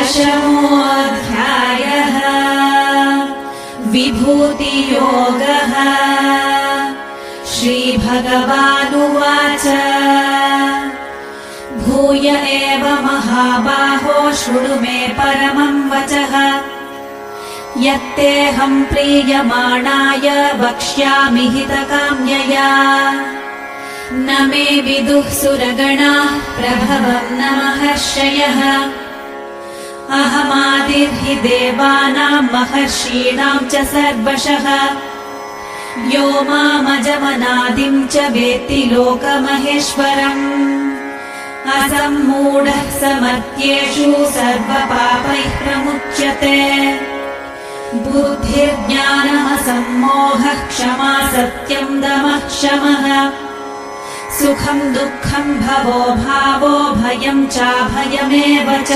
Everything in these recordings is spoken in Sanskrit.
दशमोऽध्यायः। विभूतियोगः। श्रीभगवानुवाच भूय एव महाबाहो शृणु मे परमं वचः। यत्तेऽहं प्रीयमाणाय वक्ष्यामि हितकाम्यया। न मे विदुः सुरगणाः प्रभवं न महर्षयः। अहमादिर्हि देवानां महर्षीणां च सर्वशः। यो मामजमनादिं च वेत्ति लोकमहेश्वरम्। असम्मूढः समर्थ्येषु सर्वपापैः प्रमुच्यते। बुद्धिर्ज्ञानमसम्मोहः क्षमा सत्यं दमः शमः। सुखं दुःखं भवो भावो भयं चाभयमेव च।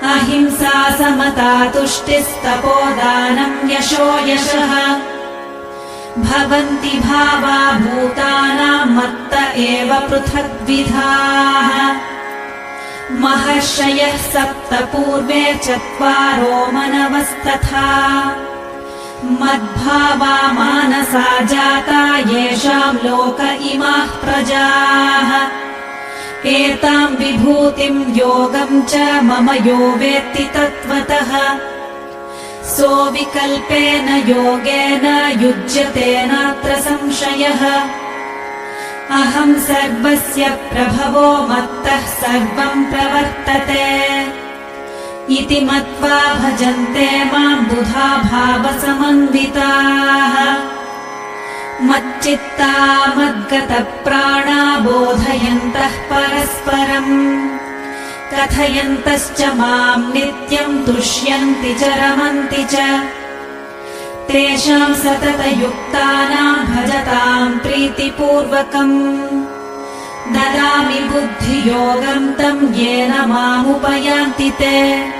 अहिंसा समता तुष्टिस्तपोदानं यशो यशः। भवन्ति भावा भूतानां मत्त एव पृथग्विधाः। महर्षयः सप्त पूर्वे चत्वारो मनवस्तथा। मद्भावा मानसा जाता येषां लोक इमाः प्रजाः। एतां विभूतिं योगं च मम यो वेत्ति तत्त्वतः। सोऽविकल्पेन योगेन युज्यते नात्र संशयः। अहं सर्वस्य प्रभवो मत्तः सर्वं प्रवर्तते। इति मत्वा भजन्ते मां बुधा भावसमन्विताः। मच्चित्ता मद्गतप्राणा बोधयन्तः परस्परम्। कथयन्तश्च मां नित्यं तुष्यन्ति च रमन्ति च। तेषां सततयुक्तानां भजतां प्रीतिपूर्वकम्। ददामि बुद्धियोगं तं येन मामुपयान्ति ते।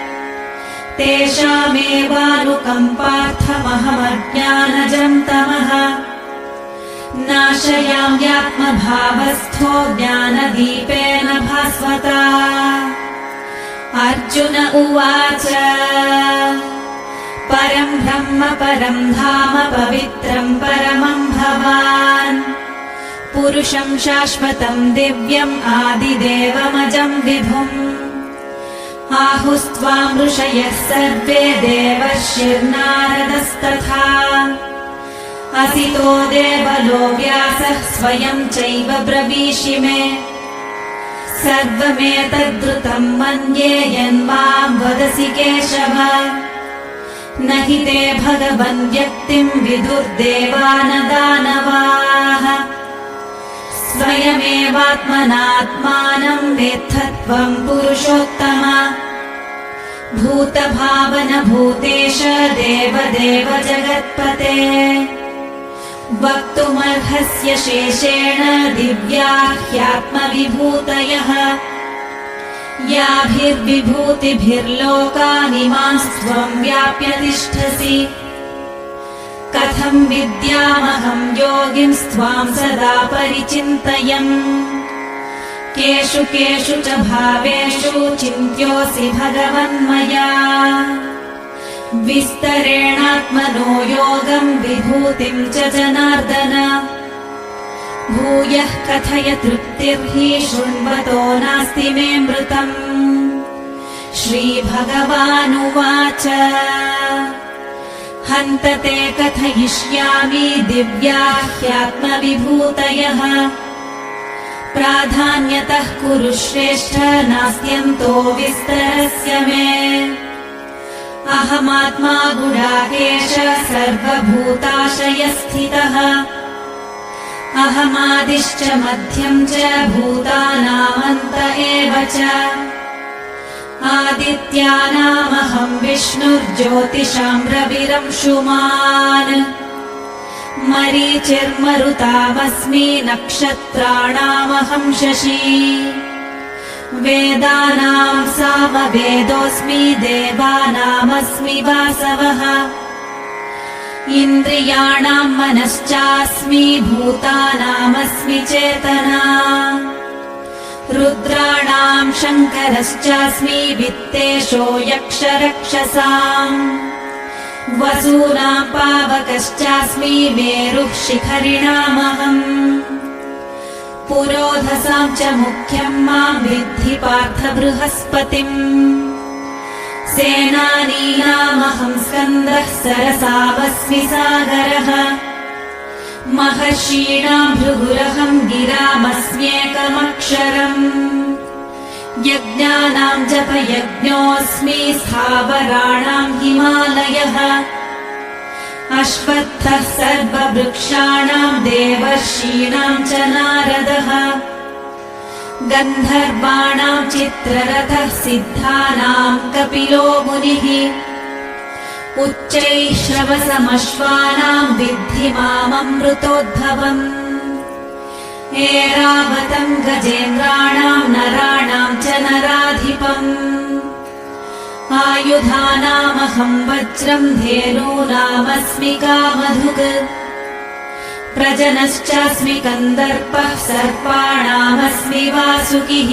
तेषामेवानुकम्पार्थमहमज्ञानजं तमः। नाशयाम्यात्मभावस्थो ज्ञानदीपेन भास्वता। अर्जुन उवाच परं ब्रह्म परं धाम पवित्रं परमं भवान्। पुरुषं शाश्वतं दिव्यम् आदिदेवमजं विभुम्। आहुस्त्वां ऋषयः सर्वे देवर्षिर्नारदस्तथा। असितो देवलो व्यासः स्वयं चैव ब्रवीषि मे। सर्वमेतद्रुतं मन्ये यन्मां वदसि केशव। न हि ते भगवन् व्यक्तिं विदुर्देवा न दानवाः। स्वयमेवात्मनात्मानं वेत्थ त्वं पुरुषोत्तम। भूतभावन भूतेश देवदेव जगत्पते। वक्तुमर्हस्य शेषेण दिव्या ह्यात्मविभूतयः। याभिर्विभूतिभिर्लोकानिमांस्त्वं व्याप्य तिष्ठसि। कथं विद्यामहं योगिंस्त्वां सदा परिचिन्तयन्। केषु केषु च भावेषु चिन्त्योऽसि भगवन्मया। विस्तरेणात्मनो योगं विभूतिं च जनार्दन। भूयः कथय तृप्तिर्हि शृण्वतो नास्ति मे मृतम्। श्रीभगवानुवाच हन्त ते कथयिष्यामि दिव्या ह्यात्मविभूतयः। प्राधान्यतः कुरु श्रेष्ठ नास्त्यन्तो विस्तरस्य मे। अहमात्मा गुडाकेश सर्वभूताशयस्थितः। अहमादिश्च मध्यं च भूतानामन्त एव च। आदित्यानामहं विष्णुर्ज्योतिषां रविरंशुमान्। मरीचिर्मरुतामस्मि नक्षत्राणामहं शशी। वेदानां सामवेदोऽस्मि देवानामस्मि वासवः। इन्द्रियाणां मनश्चास्मि भूतानामस्मि चेतना। रुद्राणाम् शङ्करश्चास्मि वित्तेशो यक्षरक्षसाम् वसूनाम् पावकश्चास्मि मेरुः शिखरिणामहम् पुरोधसाम् च मुख्यम् माम् विद्धि पार्थ बृहस्पतिम् सेनानीनामहम् स्कन्दः सरसावस्मि सागरः महर्षीणाम् भृगुरहम् गिरामस्म्येकमक्षरम् यज्ञानाम् जपयज्ञोऽस्मि स्थावराणाम् हिमालयः अश्वत्थः सर्ववृक्षाणाम् देवर्षीणाम् च नारदः गन्धर्वाणाम् चित्ररथः सिद्धानाम् कपिलो मुनिः उच्चैः श्रवसमश्वानाम् विद्धि माममृतोद्भवम् ऐरावतम् गजेन्द्राणाम् नराणाम् च नराधिपम् आयुधानामहम् वज्रम् धेनूनामस्मि कामधुक् प्रजनश्चास्मि कन्दर्पः सर्पाणामस्मि वासुकिः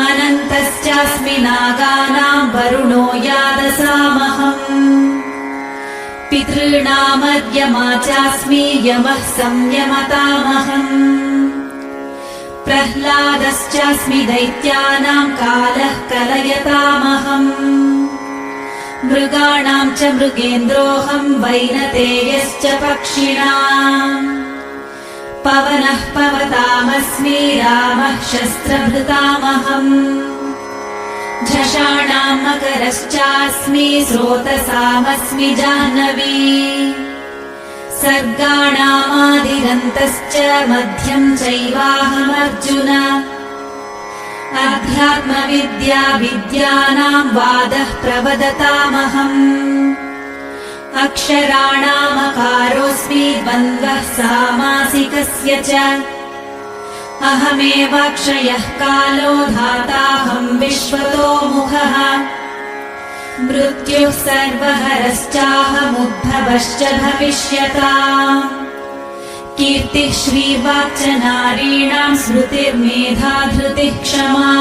अनन्तश्चास्मि नागानाम् वरुणो यादसामहम् पितॄणामर्यमा चास्मि यमः संयमतामहम् प्रह्लादश्चास्मि दैत्यानाम् कालः कलयतामहम् मृगाणाम् च मृगेन्द्रोऽहम् वैनतेयश्च पक्षिणाम् पवनः पवतामस्मि रामः शस्त्रभृतामहम् झषाणाम् मकरश्चास्मि स्रोतसामस्मि जाह्नवी सर्गाणामादिरन्तश्च मध्यम् चैवाहमर्जुन अध्यात्मविद्या विद्यानाम् वादः प्रवदतामहम् अक्षराणामकारोऽस्मि द्वन्द्वः सामासिकस्य च अहमेवाक्षयः कालो धाताहम् विश्वतो मुखः मृत्युः सर्वहरश्चाहमुद्भवश्च भविष्यताम् कीर्तिः श्रीवाक्च नारीणाम् स्मृतिर्मेधा धृतिः क्षमा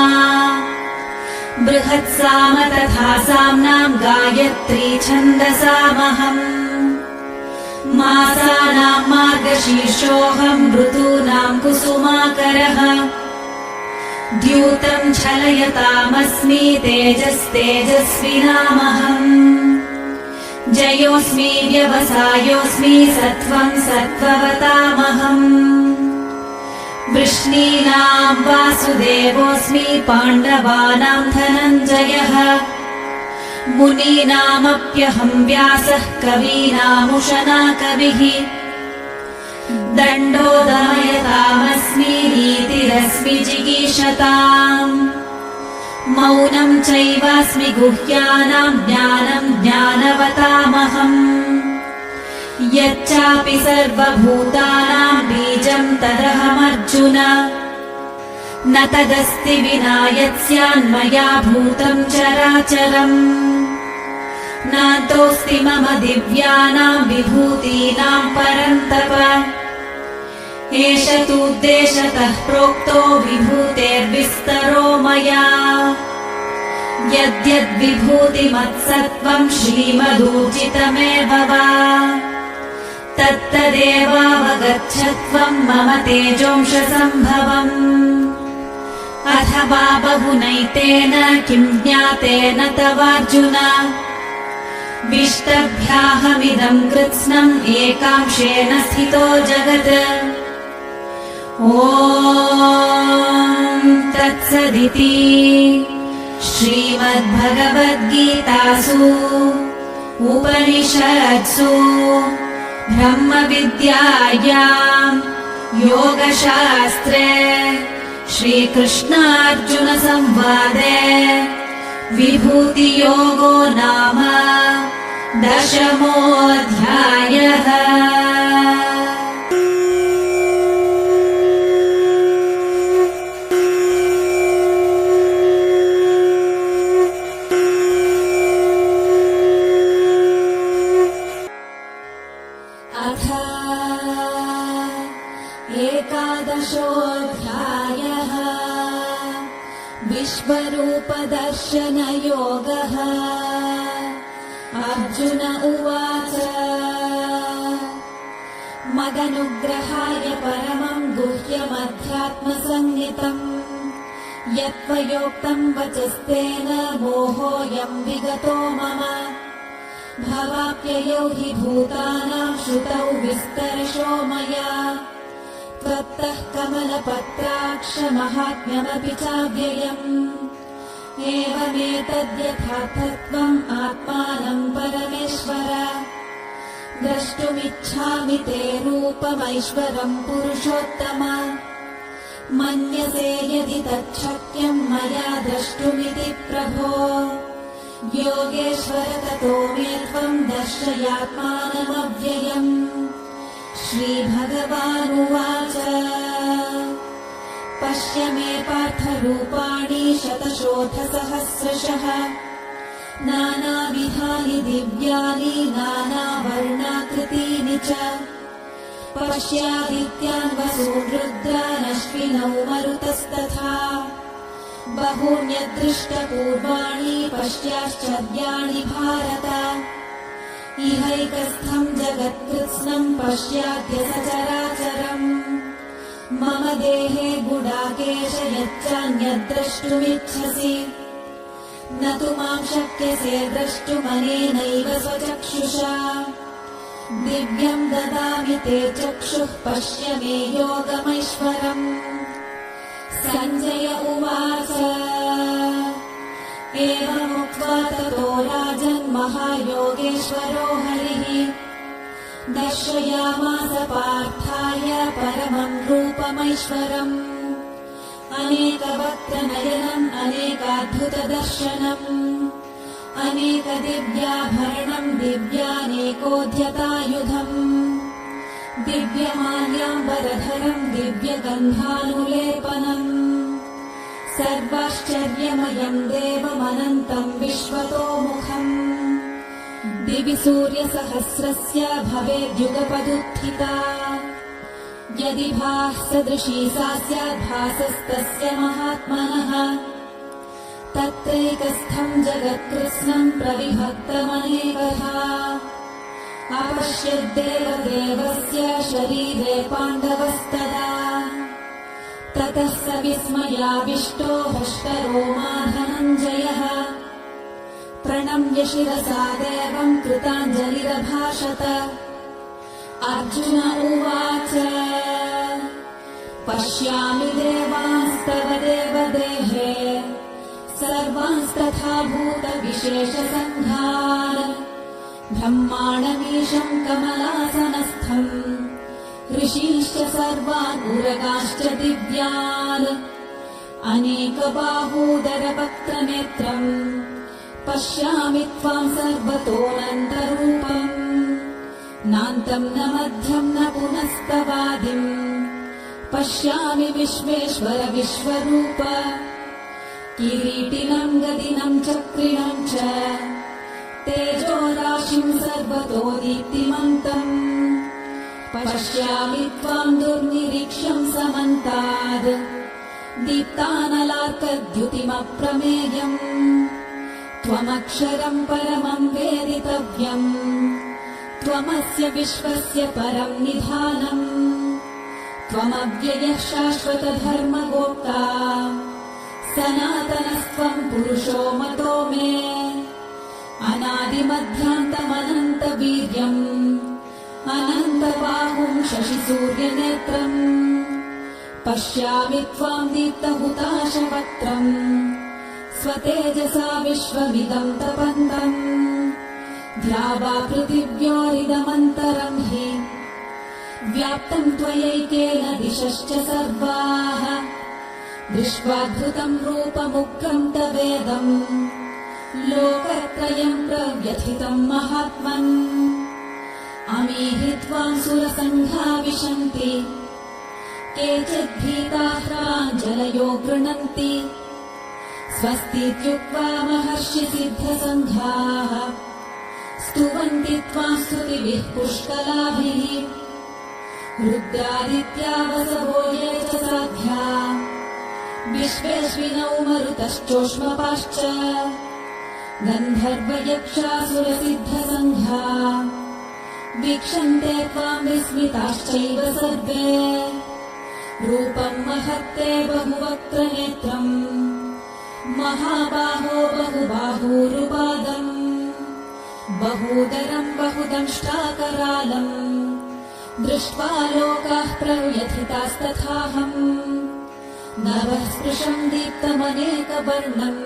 बृहत्साम तथा साम्नाम् गायत्री छन्दसामहम् मासानाम् मार्गशीर्षोऽहम् ऋतूनाम् कुसुमाकरः द्यूतम् छलयतामस्मि तेजस्तेजस्विनामहम् जयोऽस्मि व्यवसायोऽस्मि सत्त्वम् सत्त्ववतामहम् वृष्णीनाम् वासुदेवोऽस्मि पाण्डवानाम् धनञ्जयः मुनीनामप्यहम् व्यासः कवीनामुशना कविः दण्डोदमयतामस्मि नीतिरस्मि जिगीषताम् मौनम् चैवास्मि गुह्यानाम् ज्ञानम् ज्ञानवतामहम् यच्चापि सर्वभूतानाम् बीजम् तदहमर्जुन न तदस्ति विना यत्स्यान्मया भूतम् चराचरम् नातोऽस्ति मम दिव्यानाम् विभूतीनाम् परन्तप एष तूद्देशतः प्रोक्तो विभूतेर्विस्तरो मया यद्यद्विभूतिमत्सत्त्वम् श्रीमदूर्जितमेव वा तत्तदेवावगच्छत्वम् मम तेजोंशसम्भवम् अथवा बहुनैतेन किम् ज्ञातेन तवार्जुन विष्टभ्याहमिदम् कृत्स्नम् एकांशेन स्थितो जगत् ॐ तत्सदिति श्रीमद्भगवद्गीतासु उपनिषत्सु ब्रह्मविद्यायाम् योगशास्त्रे श्रीकृष्णार्जुनसंवादे विभूतियोगो नाम 10मोऽध्यायः। अथ 11 अध्यायः। विश्वरूपदर्शनयोगः। अर्जुन उवाच मदनुग्रहाय परमं गुह्यमध्यात्मसंज्ञितम् यत्त्वयोक्तं वचस्तेन मोहोऽयं विगतो मम। भवाप्ययौ हि भूतानां श्रुतौ विस्तरशो मया त्वत्तः कमलपत्राक्ष महात्म्यमपि चाव्ययम्। एवमेतद्यथार्थत्वम् आत्मानं परमेश्वर द्रष्टुमिच्छामि ते रूपमैश्वरं पुरुषोत्तम। मन्यसे यदि तच्छक्यं मया द्रष्टुमिति प्रभो योगेश्वर ततो मे त्वं दर्शयात्मानमव्ययम्। श्रीभगवानुवाच पश्य मे पार्थरूपाणि शतशोऽथसहस्रशः नानाविधानि दिव्यानि नानावर्णाकृतीनि च। पश्यादित्यान् वसून् रुद्रानश्विनौ मरुतस्तथा बहून्यदृष्टपूर्वाणि पश्याश्चर्याणि भारत। इहैकस्थं जगत्कृत्स्नं पश्याद्य सचराचरम् मम देहे गुडाकेश यच्चान्यद्द्रष्टुमिच्छसि न तु मां शक्यसे द्रष्टुमनेनैव स्वचक्षुषा। दिव्यं ददामि ते चक्षुः पश्य मे योगमैश्वरम्। सञ्जय उवाच एवमुक्त्वा ततो राजन् महायोगेश्वरो हरिः दर्शयामास पार्थाय परमं रूपमैश्वरम्। अनेकवक्त्रनयनम् अनेकाद्भुतदर्शनम् अनेकदिव्याभरणम् दिव्यानेकोद्यतायुधम् दिव्यमाल्याम्बरधरम् दिव्यगन्धानुलेपनम् सर्वाश्चर्यमयम् देवमनन्तम् विश्वतोमुखम्। दिवि सूर्यसहस्रस्य भवेद्युगपदुत्थिता यदि भासदृशी सा स्याद्भासस्तस्य महात्मनः। तत्रैकस्थम् जगत्कृत्स्नम् प्रविभक्तमनेकधा अपश्यद्देवदेवस्य शरीरे पाण्डवस्तदा। ततः स विस्मयाविष्टो हृष्टरोमा धनञ्जयः प्रणम्य शिरसा देवम् कृताञ्जलिरभाषत। अर्जुन उवाच पश्यामि देवांस्तव देवदेहे सर्वांस्तथा भूतविशेषसङ्घान् ब्रह्माणमीशम् कमलासनस्थम् ऋषीश्च सर्वान् उरगाश्च दिव्यान् अनेकबाहूदरवक्त्रनेत्रम् पश्यामि त्वाम् सर्वतोऽनन्तरूपम्। नान्तम् न मध्यम् न पुनस्तवादिम् पश्यामि विश्वेश्वर विश्वरूप। किरीटिनम् गदिनम् चक्रिणम् च तेजोराशिम् सर्वतो दीप्तिमन्तम् पश्यामि त्वाम् दुर्निरीक्ष्यम् समन्ताद् दीप्तानलार्कद्युतिमप्रमेयम्। त्वमक्षरम् परमम् वेदितव्यम् त्वमस्य विश्वस्य परम् निधानम्। त्वमव्ययः शाश्वतधर्मगोप्ता सनातनस्त्वम् पुरुषो मतो मे। अनादिमध्यान्तमनन्तवीर्यम् अनन्तबाहुम् शशिसूर्यनेत्रम् पश्यामि त्वाम् दीप्तहुताशवक्त्रम् स्वतेजसा विश्वमिदम् तपन्तम्। द्यावा पृथिव्योरिदमन्तरम् हि व्याप्तम् त्वयैकेन दिशश्च सर्वाः। दृष्ट्वाद्भुतम् रूपमुग्रम् तवेदम् लोकत्रयम् प्रव्यथितम् महात्मन्। अमीहि त्वाम् सुरसङ्घा विशन्ति केचिद्भीताः प्राञ्जलयो गृह्णन्ति। स्वस्तीत्युक्त्वा महर्षिसिद्धसङ्घाः स्तुवन्ति त्वाम् स्तुतिभिः पुष्कलाभिः। रुद्रादित्या वसवो ये च साध्या विश्वेश्विनौ मरुतश्चोष्मपाश्च गन्धर्वयक्षासुरसिद्धसङ्घा वीक्षन्ते त्वाम् विस्मिताश्चैव सर्वे रूपम् महत्ते बहुवक्त्रनेत्रम् महाबाहो बहुबाहूरुपादम् बहूदरम् बहुदंष्टाकरालम् दृष्ट्वा लोकाः प्रव्यथितास्तथाहम् नभः स्पृशम् दीप्तमनेकवर्णम्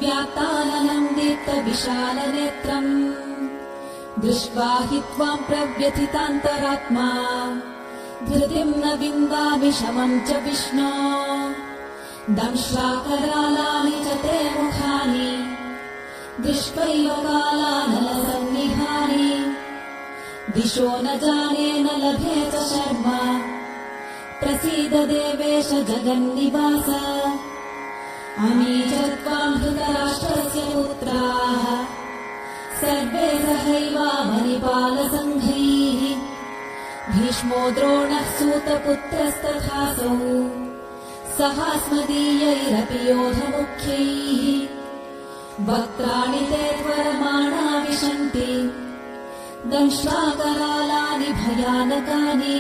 व्याताननम् दीप्तविशालनेत्रम् दृष्ट्वा हि त्वाम् प्रव्यथितान्तरात्मा धृतिम् न विन्दामि शमम् च विष्णो दंष्ट्वाकरालानि च ते मुखानि दृष्ट्वैव कालानलसन्निभानि दिशो न जाने न लभे च शर्मा प्रसीद देवेश जगन्निवास अमी च त्वाम् धृतराष्ट्रस्य पुत्राः सर्वे सहैवामनिपालसङ्घैः भीष्मो द्रोणः सूतपुत्रस्तथासौ सहास्मदीयैरपि योधमुख्यैः वक्त्राणि ते त्वरमाणा विशन्ति दंष्ट्वाकरालानि भयानकानि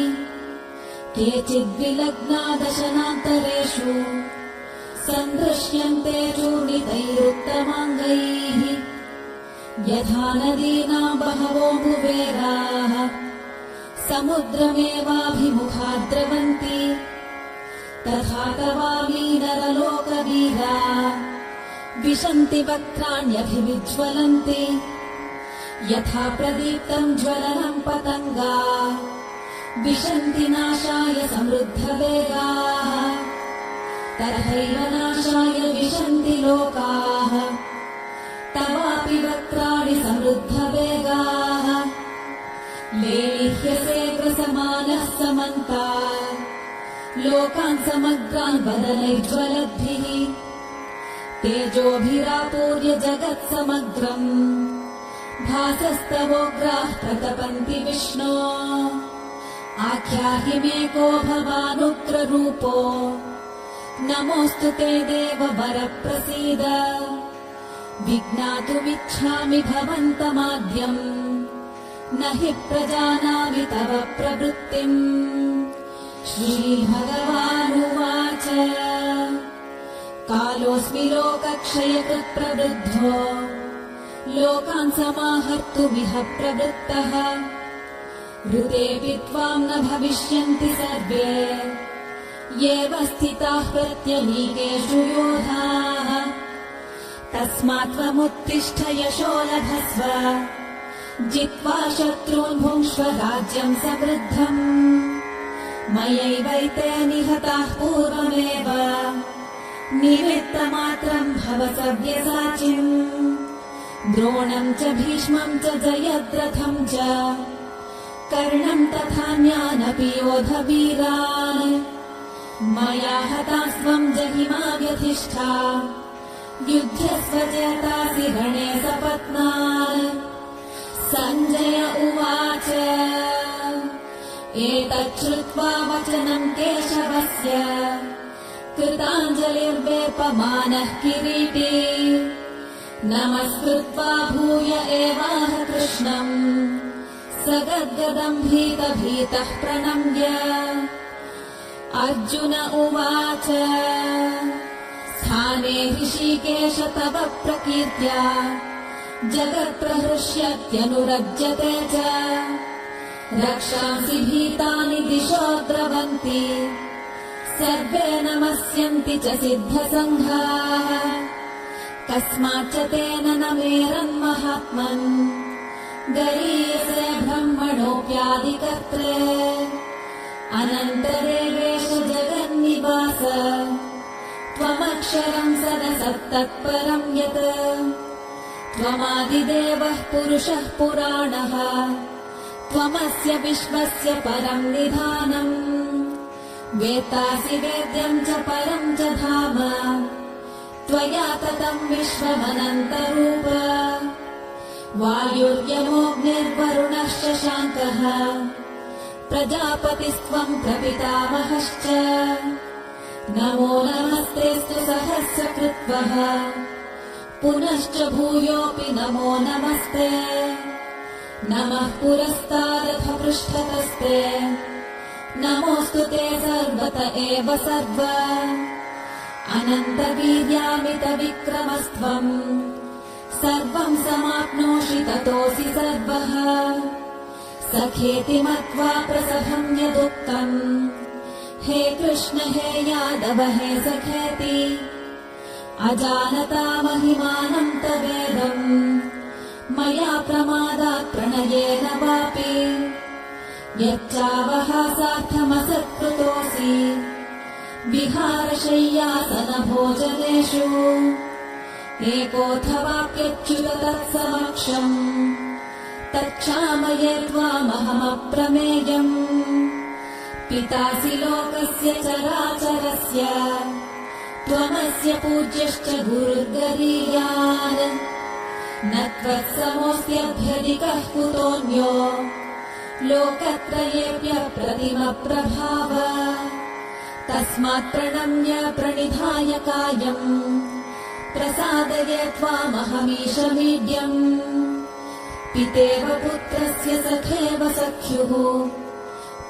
केचिद्विलग्ना दशनान्तरेषु सन्दृश्यन्ते चूर्णितैरुत्तमाङ्गैः यथा नदीनाम् बहवोऽम्बुवेगाः समुद्रमेवाभिमुखा द्रवन्ति तथा तवामी नरलोकवीरा विशन्ति वक्त्राण्यभिविज्वलन्ति यथा प्रदीप्तम् ज्वलनम् पतङ्गा विशन्ति नाशाय समृद्धवेगाः तथैव नाशाय विशन्ति लोकाः तवापि वक्त्राणि समृद्धवेगाः लेलिह्यसे प्रसमानः समन्तात् लोकान् समग्रान् वदनैर्ज्वलद्भिः तेजोभिरापूर्य जगत्समग्रम् भासस्तवोग्राः प्रतपन्ति विष्णो आख्याहि मे को भवानुग्ररूपो नमोऽस्तु ते देव वरप्रसीद विज्ञातुमिच्छामि भवन्तमाद्यम् न हि प्रजानामि तव प्रवृत्तिम् श्रीभगवानुवाच कालोऽस्मि लोकक्षयकृत् प्रवृद्धो लोकान् समाहर्तुमिह प्रवृत्तः ऋतेऽपि त्वाम् न भविष्यन्ति सर्वे येव स्थिताः प्रत्यनीकेषु योधाः तस्मात् त्वमुत्तिष्ठ यशो लभस्व जित्वा शत्रून् भुङ्क्ष्व राज्यम् समृद्धम् मयैवैते निहताः पूर्वमेव निमित्तमात्रम् भव सव्यसाचिम् द्रोणम् च भीष्मम् च जयद्रथम् च कर्णम् तथान्यानपि योधवीरान् मया हतास्त्वम् जहिमा व्यधिष्ठा युध्यस्व चेतासि रणे सपत्नान् सञ्जय उवाच एतच्छ्रुत्वा वचनम् केशवस्य कृताञ्जलिर्वेपमानः किरीटी नमस्कृत्वा भूय एवाह कृष्णम् स गद्गदम् भीतः प्रणम्य अर्जुन उवाच स्थाने ऋषिकेश तव प्रकीर्त्या जगत्प्रहृष्यत्यनुरज्यते च रक्षांसि भीतानि दिशो द्रवन्ति सर्वे नमस्यन्ति च सिद्धसङ्घाः कस्माच्च तेन न मेरन्महात्मन् गरीयसे ब्रह्मणोऽप्यादिकर्त्रे अनन्तदेवेश जगन्निवास त्वमक्षरम् सदसत्तत्परम् यत् त्वमादिदेवः पुरुषः पुराणः त्वमस्य विश्वस्य परम् निधानम् वेत्तासि वेद्यम् च परम् च धाम त्वया ततम् विश्वमनन्तरूप वायुर्यमोऽग्निर्वरुणः शशाङ्कः प्रजापतिस्त्वम् प्रपितामहश्च नमो नमस्तेऽस्तु सहस्रकृत्वः पुनश्च भूयोऽपि नमो नमस्ते नमः पुरस्तादथ पृष्ठतस्ते नमोऽस्तु ते सर्वत एव सर्व अनन्तवीर्यामितविक्रमस्त्वम् सर्वम् समाप्नोषि ततोऽसि सर्वः सखेति मत्वा प्रसभम् यदुक्तम् हे कृष्ण हे यादव हे सखेति अजानता महिमानम् तवेदम् मया प्रमादात् प्रणयेन वापि यच्चावः सार्थमसत्कृतोऽसि विहारशय्यासनभोजनेषु एकोऽथवाप्यच्युत तत्समक्षम् तच्छामये त्वामहमप्रमेयम् पितासि लोकस्य चराचरस्य त्वमस्य पूज्यश्च गुरुर्गरीयान् न त्वत्समोऽस्त्यभ्यधिकः कुतोऽन्यो लोकत्रयेऽप्यप्रतिमप्रभाव तस्मात् प्रणम्य प्रणिधाय कायम् प्रसादये त्वामहमीशमीड्यम् पितेव पुत्रस्य सखेव सख्युः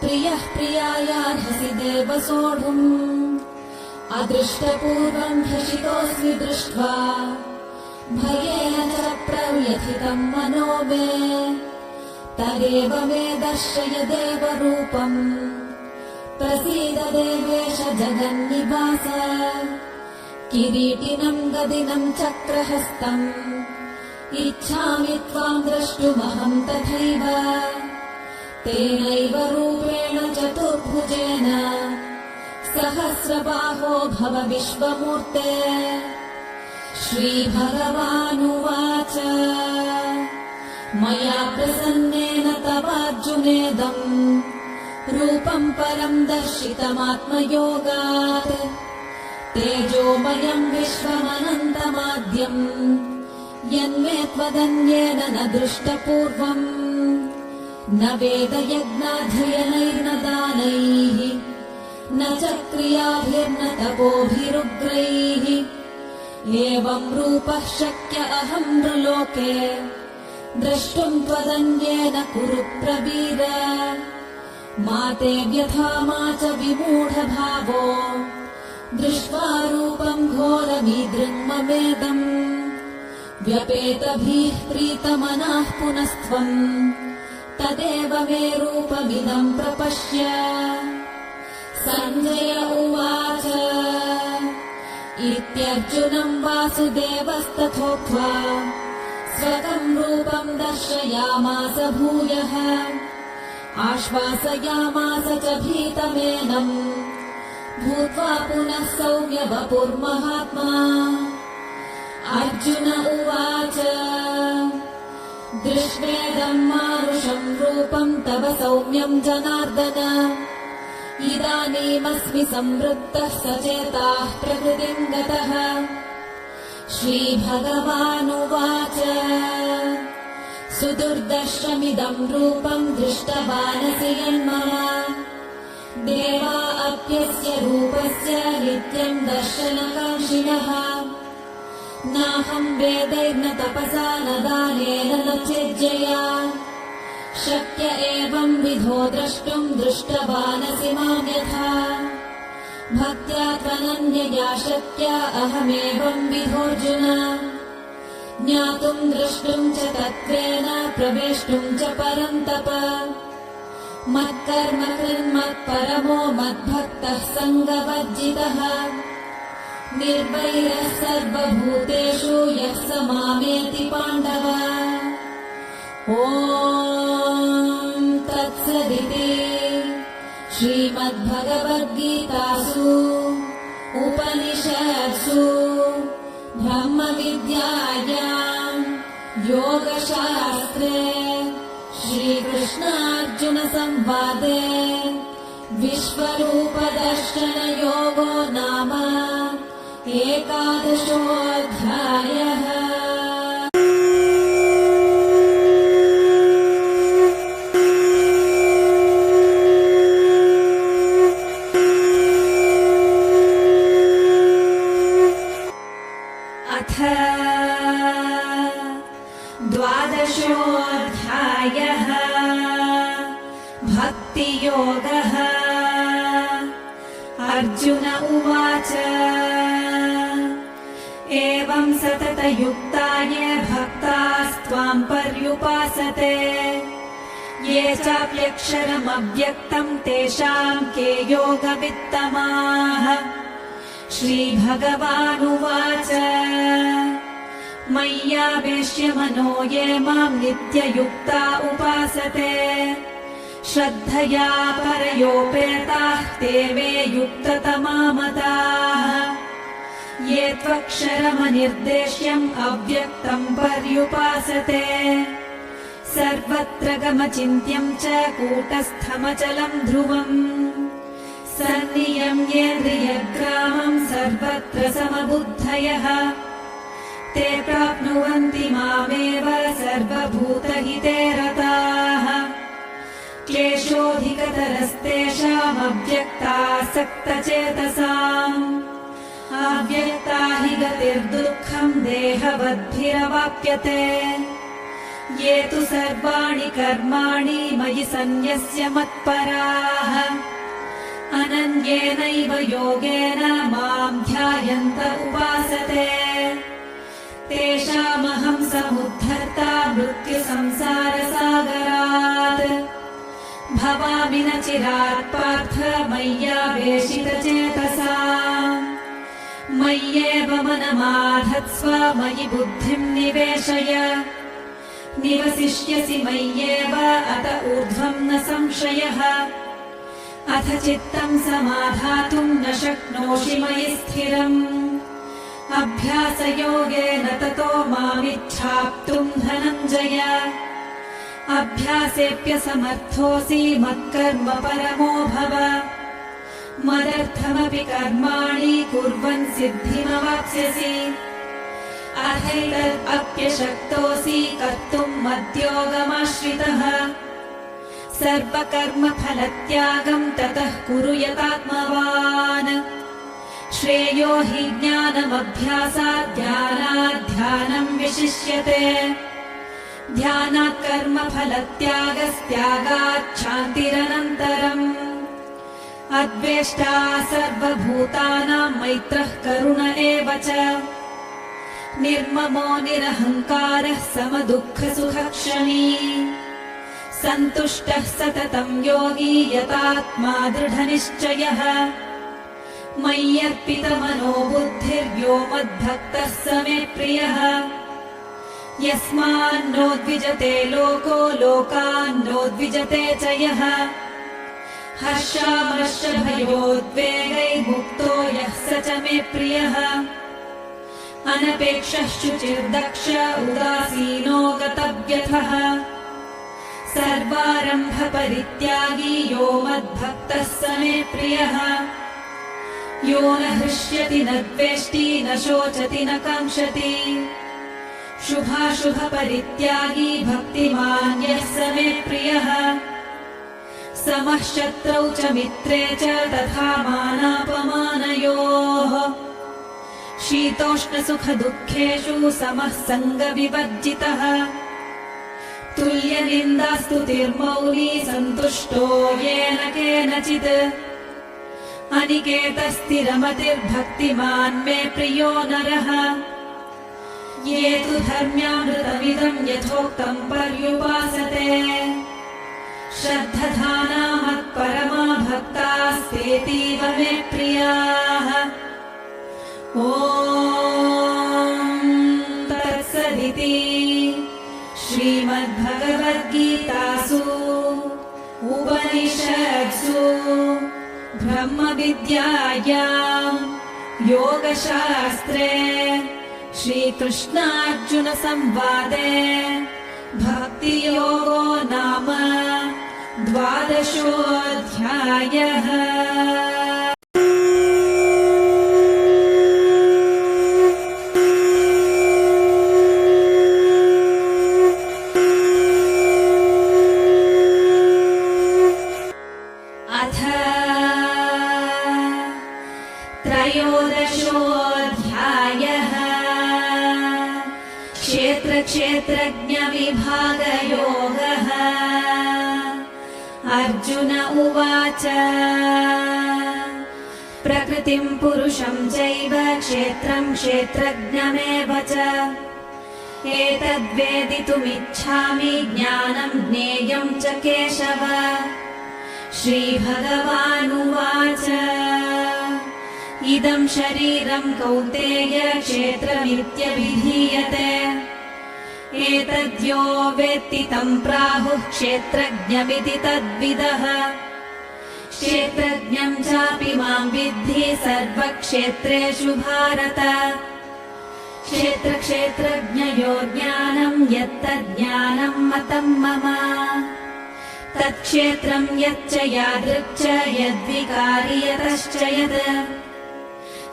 प्रियः प्रियायार्हसि देव सोढुम् अदृष्टपूर्वम् हर्षितोऽस्मि दृष्ट्वा भयेन च प्रव्यथितम् मनो मे तदेव मे दर्शय देवरूपम् प्रसीद देवेश जगन्निवास किरीटिनम् गदिनम् चक्रहस्तम् इच्छामि त्वाम् द्रष्टुमहम् तथैव तेनैव रूपेण चतुर्भुजेन सहस्रबाहो भव विश्वमूर्ते श्रीभगवानुवाच मया प्रसन्नेन तवार्जुनेदम् रूपम् परम् दर्शितमात्मयोगात् तेजोमयम् विश्वमनन्तमाद्यम् यन्मे त्वदन्येन न दृष्टपूर्वम् न वेदयज्ञाध्ययनैर्न दानैः न च क्रियाभिर्न तपोभिरुग्रैः एवम् रूपः शक्य अहम् नृलोके द्रष्टुम् त्वदन्येन कुरु प्रवीर मा ते व्यथा मा च विमूढभावो दृष्ट्वा रूपम् घोरमीदृङ्ममेदम् व्यपेतभिः प्रीतमनाः पुनस्त्वम् तदेव मे रूपमिदम् प्रपश्य सञ्जय उवाच इत्यर्जुनम् वासुदेवस्तथोक्त्वा स्वकम् रूपम् दर्शयामास भूयः आश्वासयामास च भीतमेनम् भूत्वा पुनः सौम्य वपुर्महात्मा अर्जुन उवाच दृष्ट्वेदम् मानुषम् रूपम् तव सौम्यम् जनार्दन इदानीमस्मि संवृत्तः सचेताः प्रकृतिम् गतः श्रीभगवानुवाच सुदुर्दर्शमिदम् रूपम् दृष्टवानसि यन्मम देवा अप्यस्य रूपस्य नित्यम् दर्शनकाङ्क्षिणः नाहम् वेदैर्न तपसा न दानेन न चेज्जया शक्य एवम् विधो द्रष्टुम् दृष्टवानसि माम् यथा भक्त्या त्वनन्यया शक्या अहमेवम् विधोऽर्जुन ज्ञातुम् द्रष्टुम् च तत्त्वेन प्रवेष्टुम् च परन्तप मत्कर्म कृन्मत्परमो मद्भक्तः सङ्गवर्जितः निर्वैरः सर्वभूतेषु यः स मामेति पाण्डव ॐ तत्सदिति श्रीमद्भगवद्गीतासु उपनिषत्सु ब्रह्मविद्यायाम् योगशास्त्रे श्रीकृष्णार्जुनसंवादे विश्वरूपदर्शनयोगो नाम एकादशोऽध्यायः। अथ द्वादशोऽध्यायः भक्तियोगः। अर्जुन उवाच एवं सततयुक्ता ये भक्तास्त्वां पर्युपासते ये चाप्यक्षरमव्यक्तं तेषां के योगवित्तमाः। श्रीभगवानुवाच मय्यावेश्य मनो ये मां नित्ययुक्ता उपासते श्रद्धया परयोपेताः ते मे युक्ततमा मताः। ये त्वक्षरमनिर्देश्यम् अव्यक्तं पर्युपासते सर्वत्र गमचिन्त्यं च कूटस्थमचलं ध्रुवम् सन्नियम्येन्द्रियग्रामं सर्वत्र समबुद्धयः ते प्राप्नुवन्ति मामेव सर्वभूतहिते रताः। क्लेशोऽधिकतरस्तेषामव्यक्तासक्तचेतसाम् अव्यक्ता हि गतिर्दुःखम् देहवद्भिरवाप्यते। ये तु सर्वाणि कर्माणि मयि सन्न्यस्य मत्पराः अनन्येनैव योगेन मां ध्यायन्त उपासते तेषामहं समुद्धर्ता मृत्युसंसारसागरात्। भवामि न चिरात् पार्थ मय्यावेशितचेतसाम् मय्येव मनमाधत्स्व मयि बुद्धिं निवेशय निवसिष्यसि मय्येव अत ऊर्ध्वं न संशयः। अथ चित्तं समाधातुं न शक्नोषि मयि स्थिरम् अभ्यासयोगेन ततो मामिच्छाप्तुं धनञ्जय। अभ्यासेऽप्यसमर्थोऽसि मत्कर्म परमो भव मदर्थमपि कर्माणि कुर्वन् सिद्धिमवाप्स्यसि। अथैतदप्यशक्तोऽसि कर्तुम् मद्योगमाश्रितः सर्वकर्मफलत्यागं ततः कुरु यतात्मवान्। श्रेयो हि ज्ञानमभ्यासात् ध्यानात् ध्यानं विशिष्यते ध्यानात् कर्मफलत्यागस्त्यागात् शान्तिरनन्तरम्। अद्वेष्टा सर्वभूतानां मैत्रः करुण एव च निर्ममो निरहङ्कारः समदुःखसुखक्षमी सन्तुष्टः सततं योगी यतात्मा दृढनिश्चयः। मय्यर्पितमनो बुद्धिर्यो मद्भक्तः स मे प्रियः। यस्मान्नो द्विजते लोको लोकान्नो द्विजते च यः हर्षामर्षभयोद्वेगैर्मुक्तो यः स च मे प्रियः। अनपेक्षः शुचिर्दक्ष उदासीनो गतव्यथः सर्वारम्भपरित्यागी यो मद्भक्तः स मे प्रियः। यो न हृष्यति न द्वेष्टि न शोचति न काङ्क्षति शुभाशुभपरित्यागी भक्तिमान् यः स मे प्रियः। समः शत्रौ च मित्रे च तथा मानापमानयोः शीतोष्णसुखदुःखेषु समः सङ्गविवर्जितः। तुल्यनिन्दास्तुतिर्मौली सन्तुष्टो येन केनचित् अनिकेतस्थिरमतिर्भक्तिमान् मे प्रियो नरः। ये तु धर्म्यामृतमिदं यथोक्तं पर्युपासते श्रद्धधाना मत्परमा भक्तास्तेतीव मे प्रियाः। ॐ तत्सदिति श्रीमद्भगवद्गीतासु उपनिषत्सु ब्रह्मविद्यायां योगशास्त्रे श्रीकृष्णार्जुनसंवादे भक्तियोगो नाम 12ोऽध्यायः। अथ 13ोऽध्यायः। क्षेत्रक्षेत्रज्ञविभागयोगः। अर्जुन उवाच प्रकृतिं पुरुषं चैव क्षेत्रं क्षेत्रज्ञमेव च एतद्वेदितुमिच्छामि ज्ञानं ज्ञेयं च केशव। श्रीभगवानुवाच इदं शरीरं कौन्तेय क्षेत्रमित्यभिधीयते एतद्यो वेत्ति तं प्राहुः क्षेत्रज्ञमिति तद्विदः। क्षेत्रज्ञं चापि मां विद्धि सर्वक्षेत्रेषु भारत। क्षेत्रक्षेत्रज्ञयो ज्ञानं यत्तज्ज्ञानं मतं मम तत्क्षेत्रं यच्च यादृक् च यद्विकारि यतश्च यत्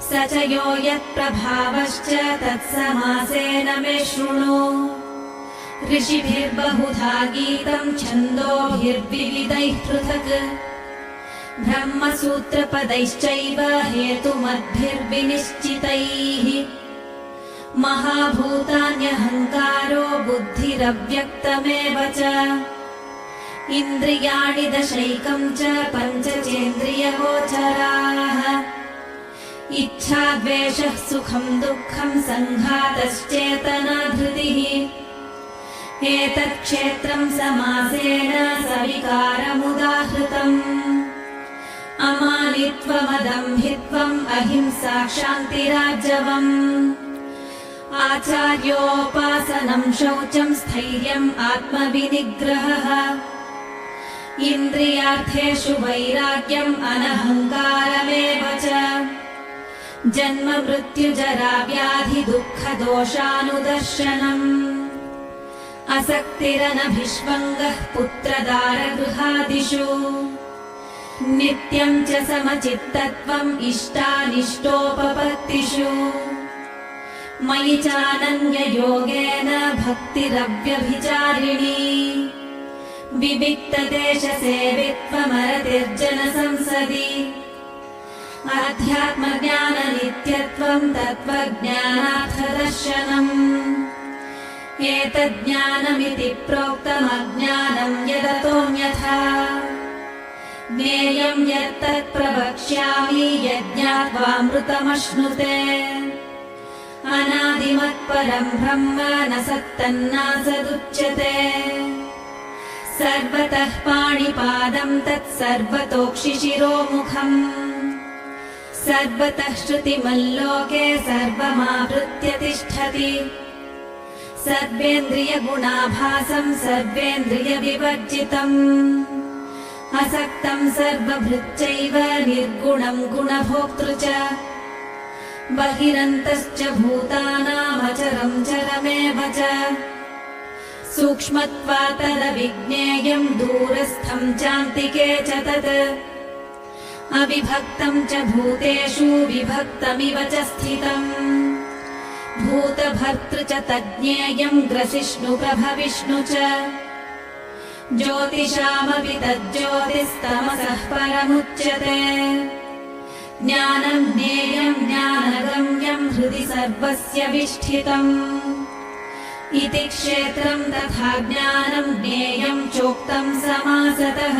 स च यो यत्प्रभावश्च तत्समासेन मे शृणु। ऋषिभिर्बहुधा गीतं छन्दोभिर्विविधैः पृथक् ब्रह्मसूत्रपदैश्चैव हेतुमद्भिर्विनिश्चितैः। महाभूतान्यहङ्कारो बुद्धिरव्यक्तमेव च इन्द्रियाणि दशैकं च पञ्चचेन्द्रियगोचराः। इच्छा द्वेषः सुखं दुःखं सङ्घातश्चेतना धृतिः। एतत् क्षेत्रं समासेन सविकारमुदाहृतम्। अमानित्वमदम्भित्वम् अहिंसा क्षान्तिरार्जवम् आचार्योपासनं शौचं स्थैर्यम् आत्मविनिग्रहः। इन्द्रियार्थेषु वैराग्यम् अनहङ्कारमेव च जन्म मृत्युजरा व्याधि दुःखदोषानुदर्शनम्। असक्तिरनभिष्वङ्गः पुत्रदारगृहादिषु नित्यं च समचित्तत्वम् इष्टानिष्टोपपत्तिषु। मयि चानन्ययोगेन भक्तिरव्यभिचारिणी विविक्तदेशसेवित्वमरतिर्जनसंसदि। अध्यात्मज्ञाननित्यत्वम् तत्त्वज्ञानार्थदर्शनम्। एतज्ज्ञानमिति प्रोक्तमज्ञानम् यदतोऽन्यथा ज्ञेयं यत्तत् प्रवक्ष्यामि यज्ञात्वामृतमश्नुते। अनादिमत्परं ब्रह्म न सत्तन्नासदुच्यते। सर्वतः पाणिपादं तत्सर्वतोक्षिशिरोमुखम्। सर्वतः श्रुतिमल्लोके सर्वमावृत्य तिष्ठति। सर्वेन्द्रियगुणाभासं सर्वेन्द्रियविवर्जितम्। असक्तं सर्वभृच्चैव निर्गुणं गुणभोक्तृ च। बहिरन्तश्च भूतानामचरं चरमेव च। सूक्ष्मत्वात्तदविज्ञेयं दूरस्थं चान्तिके च तत्। अविभक्तं च भूतेषु विभक्तमिव च स्थितम्। भूतभर्तृ च तज्ज्ञेयं ग्रसिष्णुप्रभविष्णु च। ज्योतिषामपि तज्ज्योतिस्तमसः परमुच्यते। ज्ञानं ज्ञेयं ज्ञानगम्यं हृदि सर्वस्य विष्ठितम्। इति क्षेत्रं तथा ज्ञानं ज्ञेयं चोक्तं समासतः।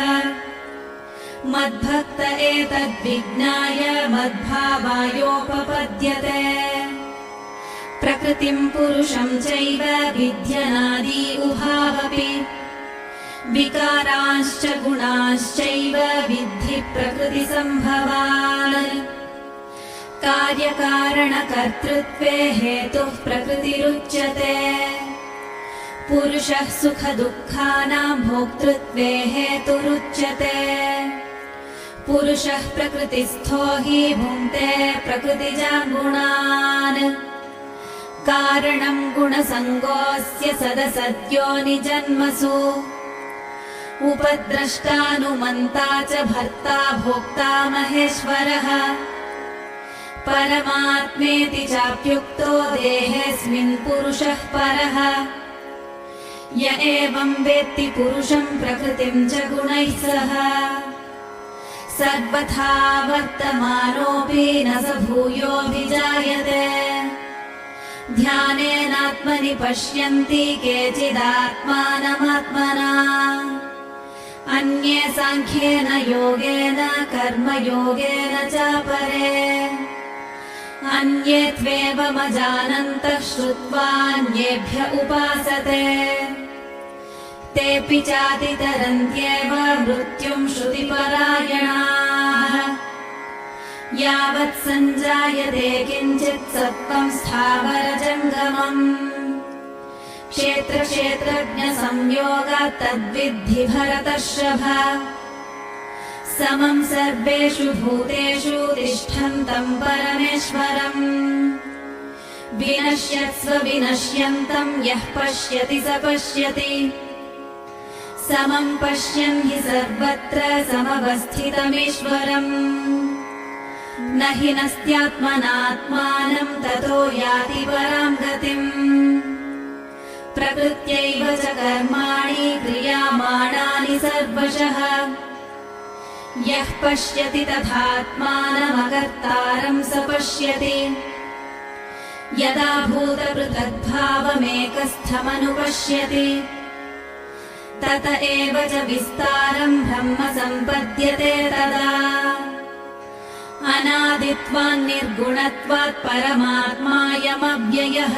मद्भक्त एतद्विज्ञाय मद्भावायोपपद्यते। प्रकृतिं पुरुषं चैव विध्यनादि उभावपि। विकारांश्च गुणांश्चैव विद्धि प्रकृतिसम्भवान्। कार्यकारणकर्तृत्वे हेतुः प्रकृतिरुच्यते। पुरुषः सुखदुःखानां भोक्तृत्वे हेतुरुच्यते। पुरुषः प्रकृतिस्थो हि भुङ्क्ते प्रकृतिजान् गुणान्। कारणं गुणसङ्गोऽस्य सदसद्योनिजन्मसु। उपद्रष्टानुमन्ता च भर्ता भोक्ता महेश्वरः। परमात्मेति चाप्युक्तो देहेऽस्मिन् पुरुषः परः। य एवं वेत्ति पुरुषं प्रकृतिं च गुणैः सह। सर्वथा वर्तमानोऽपि न स भूयोऽभिजायते। ध्यानेनात्मसंयमेन आत्मनि पश्यन्ति केचिदात्मानमात्मना अन्ये साङ्ख्येन योगेन कर्मयोगेन च परे अन्ये त्वेवमजानन्तः श्रुत्वान्येभ्य उपासते तेऽपि चातितरन्त्येव मृत्युं श्रुतिपरायणाः यावत् सञ्जायते किञ्चित् सत्त्वं स्थावरजङ्गमम् क्षेत्रक्षेत्रज्ञसंयोगात् तद्विद्धि भरतर्षभ समं सर्वेषु भूतेषु तिष्ठन्तं परमेश्वरम् विनश्यत्स्व विनश्यन्तं यः पश्यति स पश्यति समं पश्यन् हि सर्वत्र समवस्थितमीश्वरम् न हि नस्त्यात्मनात्मानं ततो याति परां गतिम् प्रकृत्यैव च कर्माणि क्रियमाणानि सर्वशः यः पश्यति तथात्मानमकर्तारं स पश्यति यदा भूतपृथग्भावमेकस्थमनुपश्यति तत एव च विस्तारं ब्रह्म सम्पद्यते तदा अनादित्वान् निर्गुणत्वात् परमात्मायमव्ययः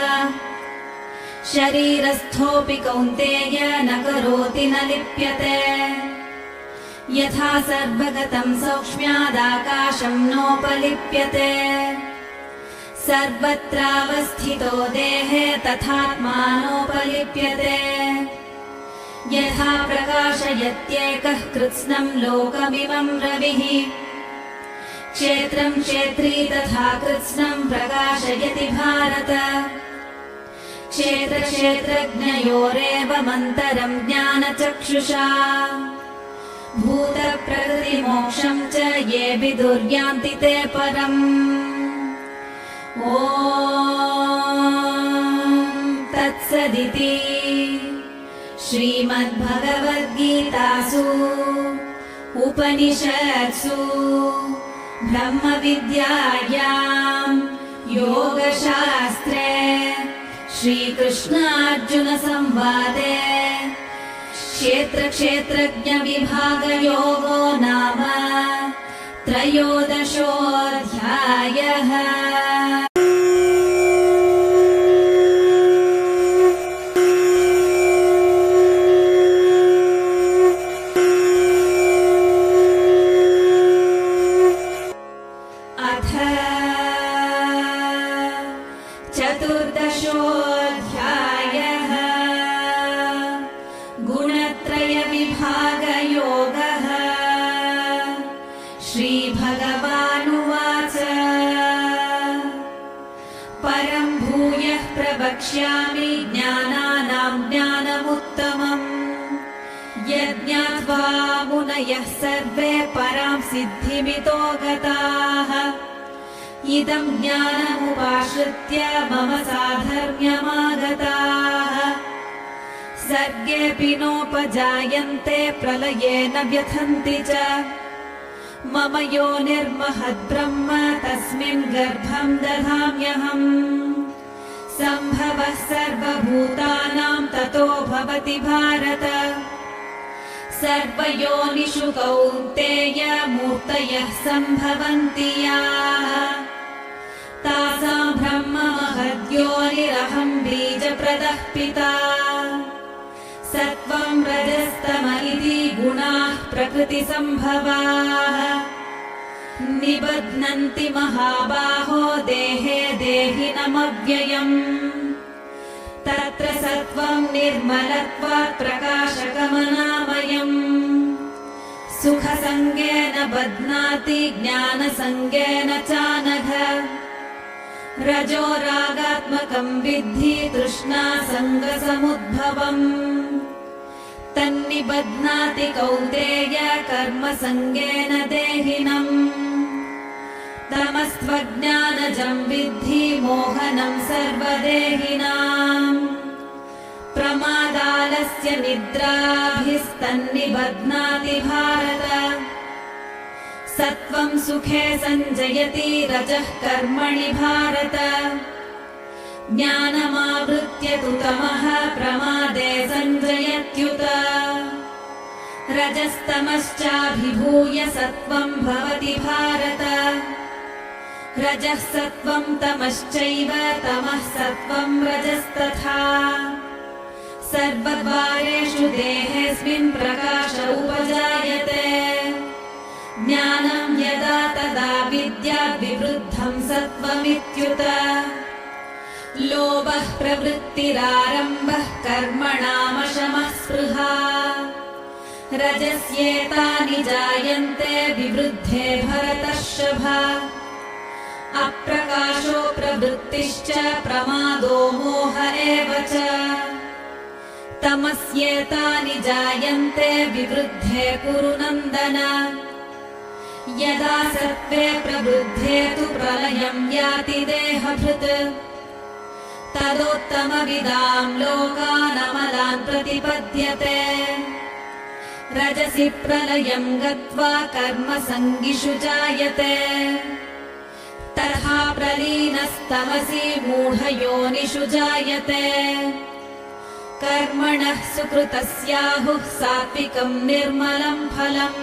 शरीरस्थोऽपि कौन्तेय न करोति न लिप्यते यथा सर्वगतं सौक्ष्म्यादाकाशं नोपलिप्यते सर्वत्रावस्थितो देहे तथात्मानोपलिप्यते यथा प्रकाशयत्येकः कृत्स्नं लोकमिमं रविः क्षेत्रं क्षेत्री तथा कृत्स्नं प्रकाशयति भारत क्षेत्रक्षेत्रज्ञयोरेवमन्तरं ज्ञानचक्षुषा भूतप्रकृतिमोक्षं च ये विदुर्यान्ति ते परम् ॐ तत्सदिति श्रीमद्भगवद्गीतासु उपनिषत्सु ब्रह्मविद्यायां योगशास्त्रे श्रीकृष्णार्जुनसंवादे क्षेत्रक्षेत्रज्ञविभागयोगो नाम त्रयोदशोऽध्यायः। अथ चतुर्दशोऽध्यायः गुणत्रयविभागयोगः। श्रीभगवानुवाच परं भूयः प्रवक्ष्यामि ज्ञानानां ज्ञानमुत्तमम् यज्ञात्वा मुनयः सर्वे परां सिद्धिमितो गताः इदं ज्ञानमुपाश्रित्य मम साधर्म्यमागताः सर्गेऽपि नोपजायन्ते प्रलये न व्यथन्ति च मम योनिर्महद्ब्रह्म तस्मिन् गर्भं दधाम्यहम् सम्भवः सर्वभूतानां ततो भवति भारत सर्वयोनिषु कौन्तेय मूर्तयः सम्भवन्ति याः तासां ब्रह्ममहद्योनिरहं बीजप्रदः पिता सत्त्वं रजस्तम इति गुणाः प्रकृतिसम्भवाः निबध्नन्ति महाबाहो देहे देहिनमव्ययम् तत्र सत्त्वं निर्मलत्वात् प्रकाशकमनामयम् सुखसङ्गेन बध्नाति ज्ञानसङ्गेन चानघ रजो रागात्मकं विद्धि तृष्णासङ्गसमुद्भवम् तन्निबध्नाति कौन्तेय कर्मसङ्गेन देहिनम् तमस्त्वज्ञानजं विद्धि मोहनं सर्वदेहिनाम् प्रमादालस्य निद्राभिस्तन्निबध्नाति भारत सत्त्वं सुखे सञ्जयति रजः कर्मणि भारत ज्ञानमावृत्य तु तमः प्रमादे सञ्जयत्युत रजस्तमश्चाभिभूय सत्त्वं भवति भारत रजः सत्त्वं तमश्चैव तमः सत्त्वं रजस्तथा सर्वद्वारेषु देहेऽस्मिन् प्रकाश उपजायते ज्ञानं यदा तदा विद्याद् विवृद्धं सत्त्वमित्युत लोभः प्रवृत्तिरारम्भः कर्मणामशमः स्पृहा रजस्येतानि जायन्ते विवृद्धे भरतर्षभ अप्रकाशो प्रवृत्तिश्च प्रमादो मोह एव च तमस्येतानि जायन्ते विवृद्धे कुरु नन्दन यदा सत्त्वे प्रवृद्धे तु प्रलयं याति देहभृत् तदोत्तमविदां लोकानमलान् प्रतिपद्यते रजसि प्रलयं गत्वा कर्मसङ्गिषु जायते तथा प्रलीनस्तमसि मूढयोनिषु जायते कर्मणः सुकृतस्याहुः सात्विकं निर्मलं फलम्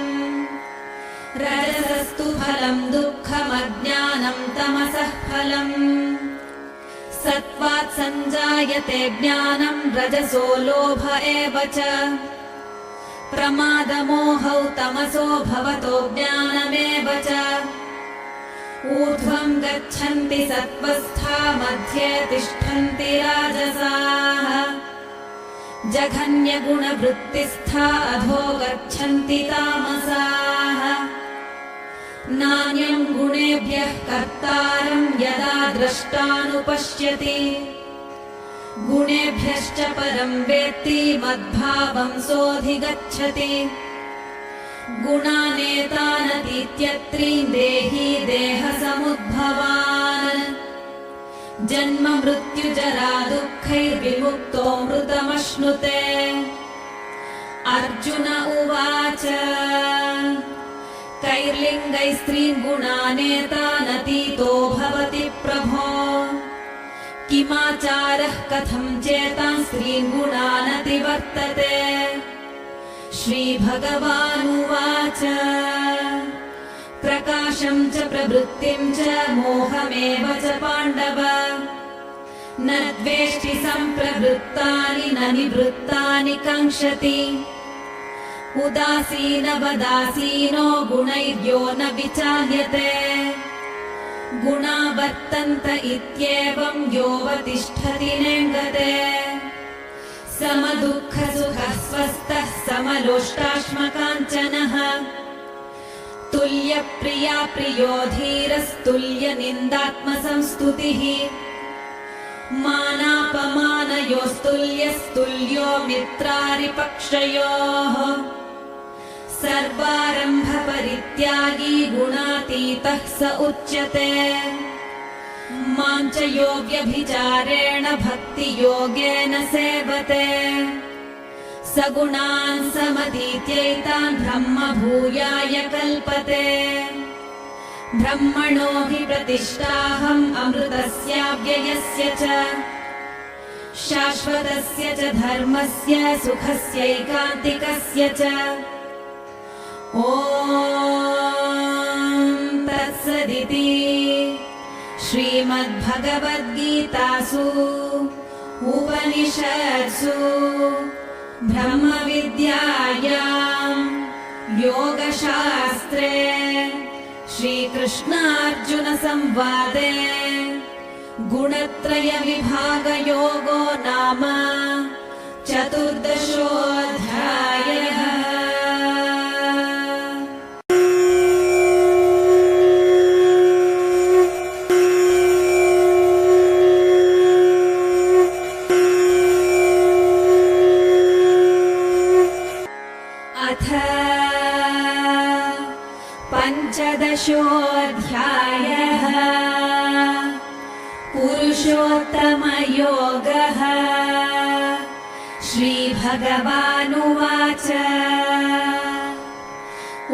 रजसस्तु फलं दुःखमज्ञानं तमसः फलम् सत्त्वात् सञ्जायते ज्ञानं रजसो लोभ एव च प्रमादमोहौ तमसो भवतो ज्ञानमेव च ऊर्ध्वं गच्छन्ति सत्त्वस्था मध्ये तिष्ठन्ति राजसाः जघन्यगुणवृत्तिस्था अधो गच्छन्ति तामसाः नान्यं गुणेभ्यः कर्तारं यदा द्रष्टानुपश्यति गुणेभ्यश्च परं वेत्ति मद्भावं सोऽधिगच्छति गुणानेतानतीत्यत्रीन् देही देहसमुद्भवान् जन्म मृत्युजरा दुःखैर्विमुक्तो मृतमश्नुते अर्जुन उवाच कैर्लिङ्गैस्त्रीन् गुणानेतानतीतो भवति प्रभो किमाचारः कथं चेतां स्त्रीन् गुणानतिवर्तते श्रीभगवानुवाच प्रकाशं च प्रवृत्तिं च मोहमेव च पाण्डव न द्वेष्टि सम्प्रवृत्तानि न निवृत्तानि काङ्क्षति उदासीनवदासीनो गुणैर्यो न विचाल्यते गुणा वर्तन्त इत्येवं योऽवतिष्ठति नेङ्गते समदुःखसुखः स्वस्थः समलोष्टाश्मकाञ्चनः तुल्यप्रिया प्रियो धीरस्तुल्यनिन्दात्मसंस्तुतिः मानापमानयोस्तुल्यस्तुल्यो मित्रारिपक्षयोः सर्वारम्भपरित्यागी गुणातीतः स उच्यते मां च यो व्यभिचारेण भक्तियोगेन सेवते सगुणान् समतीत्यैतान् ब्रह्मभूयाय कल्पते ब्रह्मणो हि प्रतिष्ठाहम् अमृतस्याव्ययस्य च शाश्वतस्य च धर्मस्य सुखस्यैकान्तिकस्य च ॐ तत्सदिति श्रीमद्भगवद्गीतासु उपनिषत्सु ब्रह्मविद्यायां योगशास्त्रे श्रीकृष्णार्जुनसंवादे गुणत्रयविभागयोगो नाम चतुर्दशोऽध्यायः। पञ्चदशोऽध्यायः पुरुषोत्तमयोगः। श्रीभगवानुवाच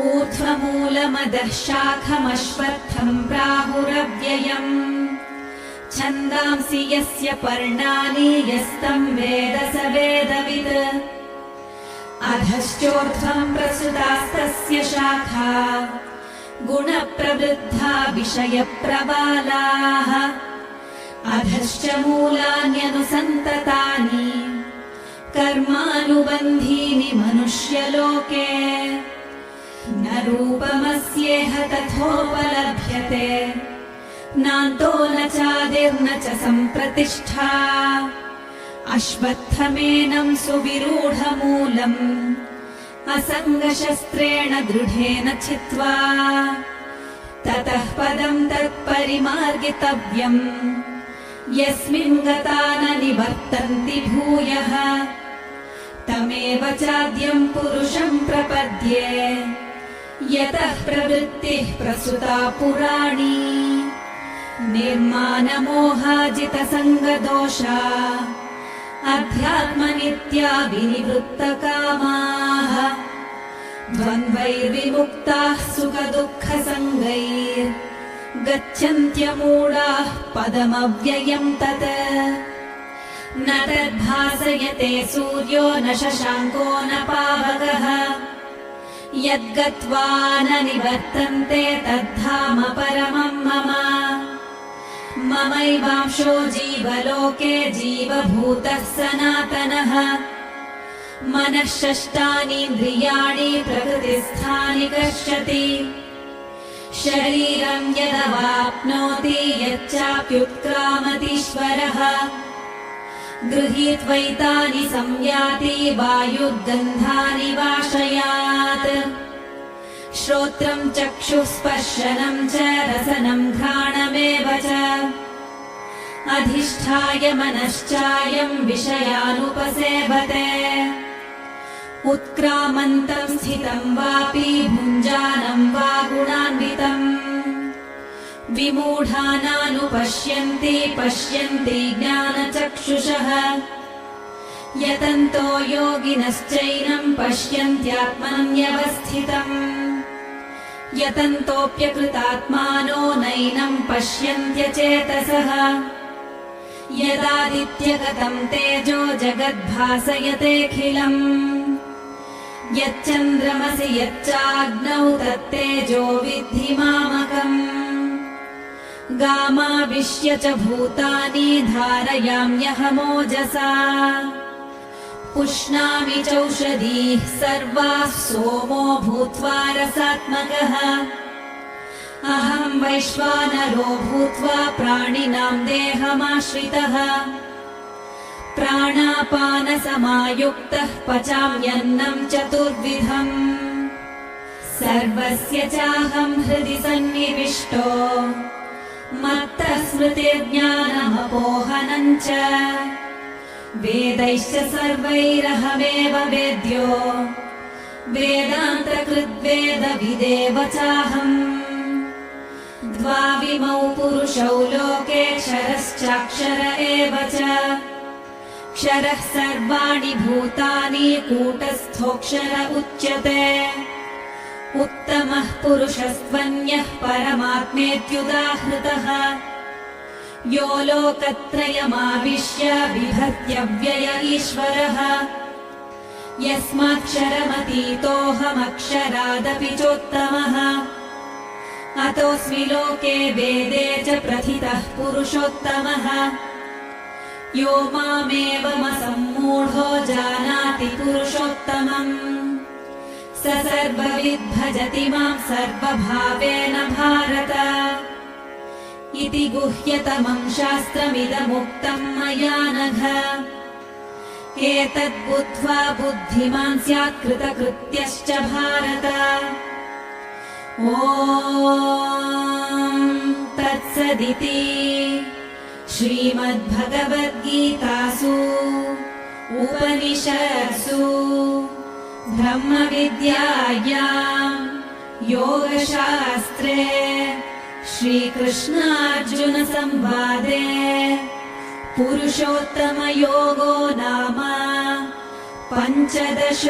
ऊर्ध्वमूलमधः शाखमश्वत्थं प्राहुरव्ययम् छन्दांसि यस्य पर्णानि यस्तं वेद स वेदवित् अधश्चोर्ध्वं प्रसृतास्तस्य शाखा गुणप्रवृद्धा विषयप्रबालाः अधश्च मूलान्यनुसन्ततानि कर्मानुबन्धीनि मनुष्यलोके न रूपमस्येह तथोपलभ्यते नान्तो न चादिर्न च सम्प्रतिष्ठा अश्वत्थमेनं सुविरूढमूलम् असङ्गशस्त्रेण दृढेन छित्त्वा ततः पदं तत्परिमार्गितव्यम् यस्मिन् गता न निवर्तन्ति भूयः तमेव चाद्यं पुरुषं प्रपद्ये यतः प्रवृत्तिः प्रसृता पुराणी निर्मानमोहाजितसङ्गदोषा अध्यात्मनित्या विनिवृत्तकामाः द्वन्द्वैर्विमुक्ताः सुखदुःखसङ्गैर्गच्छन्त्यमूढाः पदमव्ययम् तत् न तद्भासयते सूर्यो न शशाङ्को न पावकः यद्गत्वा न निवर्तन्ते तद्धाम परमं मम ममैवांशो जीवलोके जीवभूतः सनातनः मनः षष्ठानीन्द्रियाणि प्रकृतिस्थानि कर्षति शरीरं यदवाप्नोति यच्चाप्युत्क्रामतीश्वरः गृहीत्वैतानि संयाति वायुर्गन्धानि वाशयात् श्रोत्रं चक्षुस्पर्शनं च रसनं घ्राणमेव च अधिष्ठाय मनश्चायं विषयानुपसेवते उत्क्रामन्तं स्थितं वापि भुञ्जानं वा गुणान्वितम् विमूढानानुपश्यन्ति पश्यन्ति ज्ञानचक्षुषः यतन्तो योगिनश्चैनं पश्यन्त्यात्मन्यवस्थितम् यतन्तोऽप्यकृतात्मानो नैनं पश्यन्त्यचेतसः यदादित्यगतं तेजो जगद्भासयतेऽखिलम् यच्चन्द्रमसि यच्चाग्नौ तत्तेजो विद्धि मामकम् गामाविश्य च भूतानि धारयाम्यहमोजसा पुष्णामि चौषधीः सर्वाः सोमो भूत्वा रसात्मकः अहं वैश्वानरो भूत्वा प्राणिनां देहमाश्रितः प्राणापानसमायुक्तः पचाम्यन्नं चतुर्विधम् सर्वस्य चाहं हृदि सन्निविष्टो मत्तः स्मृतिर्ज्ञानमपोहनम् च वेदैश्च सर्वैरहमेव वेद्यो वेदान्तकृद्वेदविदेव चाहम् द्वाविमौ पुरुषौ लोके क्षरश्चाक्षर एव च क्षरः सर्वाणि भूतानि कूटस्थोऽक्षर उच्यते उत्तमः पुरुषस्त्वन्यः परमात्मेत्युदाहृतः यो लोकत्रयमाविश्य बिभर्त्यव्यय ईश्वरः यस्माक्षरमतीतोऽहमक्षरादपि चोत्तमः अतोऽस्मि लोके वेदे च प्रथितः पुरुषोत्तमः यो मामेवमसम्मूढो जानाति पुरुषोत्तमम् स सर्वविद् भजति मां सर्वभावेन भारत इति गुह्यतमं शास्त्रमिदमुक्तं मया नघ एतद्बुद्ध्वा बुद्धिमान् स्यात् कृतकृत्यश्च भारत ॐ तत्सदिति श्रीमद्भगवद्गीतासु उपनिषत्सु ब्रह्मविद्यायां योगशास्त्रे श्रीकृष्णार्जुनसंवादे पुरुषोत्तमयोगो नाम पञ्चदशोऽध्यायः।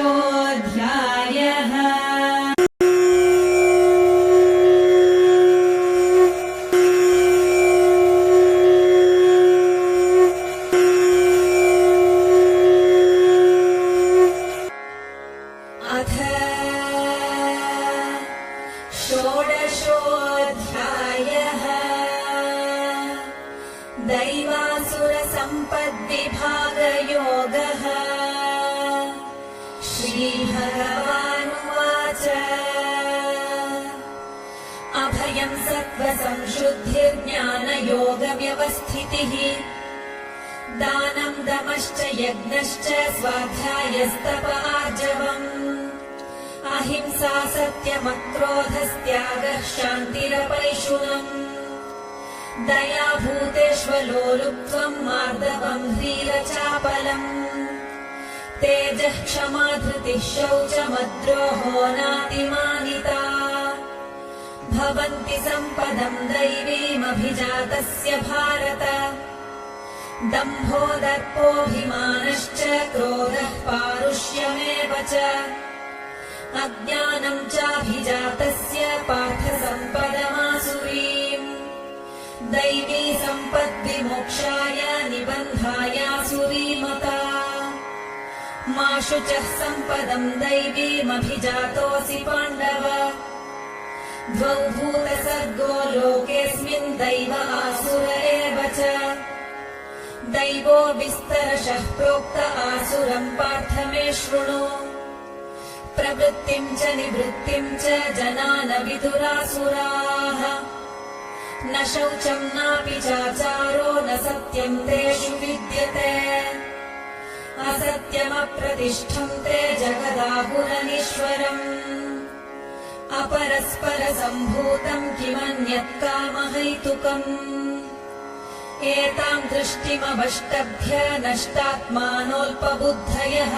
श्रीभगवानुवाच अभयं सत्त्वसंशुद्धिर्ज्ञानयोगव्यवस्थितिः दानं दमश्च यज्ञश्च स्वाध्यायस्तप आर्जवम् अहिंसा सत्यमक्रोधस्त्यागः शान्तिरपैशुनम् दया भूतेष्वलोलुप्त्वम् मार्दवम् ह्रीरचापलम् तेजः क्षमा धृतिः शौचमद्रोहो नातिमानिता भवन्ति सम्पदम् दैवीमभिजातस्य भारत दम्भो दर्पोऽभिमानश्च क्रोधः पारुष्यमेव च अज्ञानम् चाभिजातस्य पार्थ सम्पदमासुरीम् दैवी सम्पद्विमोक्षाय निबन्धायासुरीमता मा शुचः सम्पदम् दैवीमभिजातोऽसि पाण्डव द्वौ भूतसर्गो लोकेऽस्मिन् दैव आसुर एव च दैवो विस्तरशः प्रोक्त आसुरम् पार्थ मे शृणु प्रवृत्तिम् च निवृत्तिम् च जना न विदुरासुराः न शौचम् नापि चाचारो न सत्यम् तेषु विद्यते असत्यमप्रतिष्ठम् ते जगदाहुरनीश्वरम् अपरस्परसम्भूतम् किमन्यत् कामहैतुकम् एताम् दृष्टिमवष्टभ्य नष्टात्मानोऽल्पबुद्धयः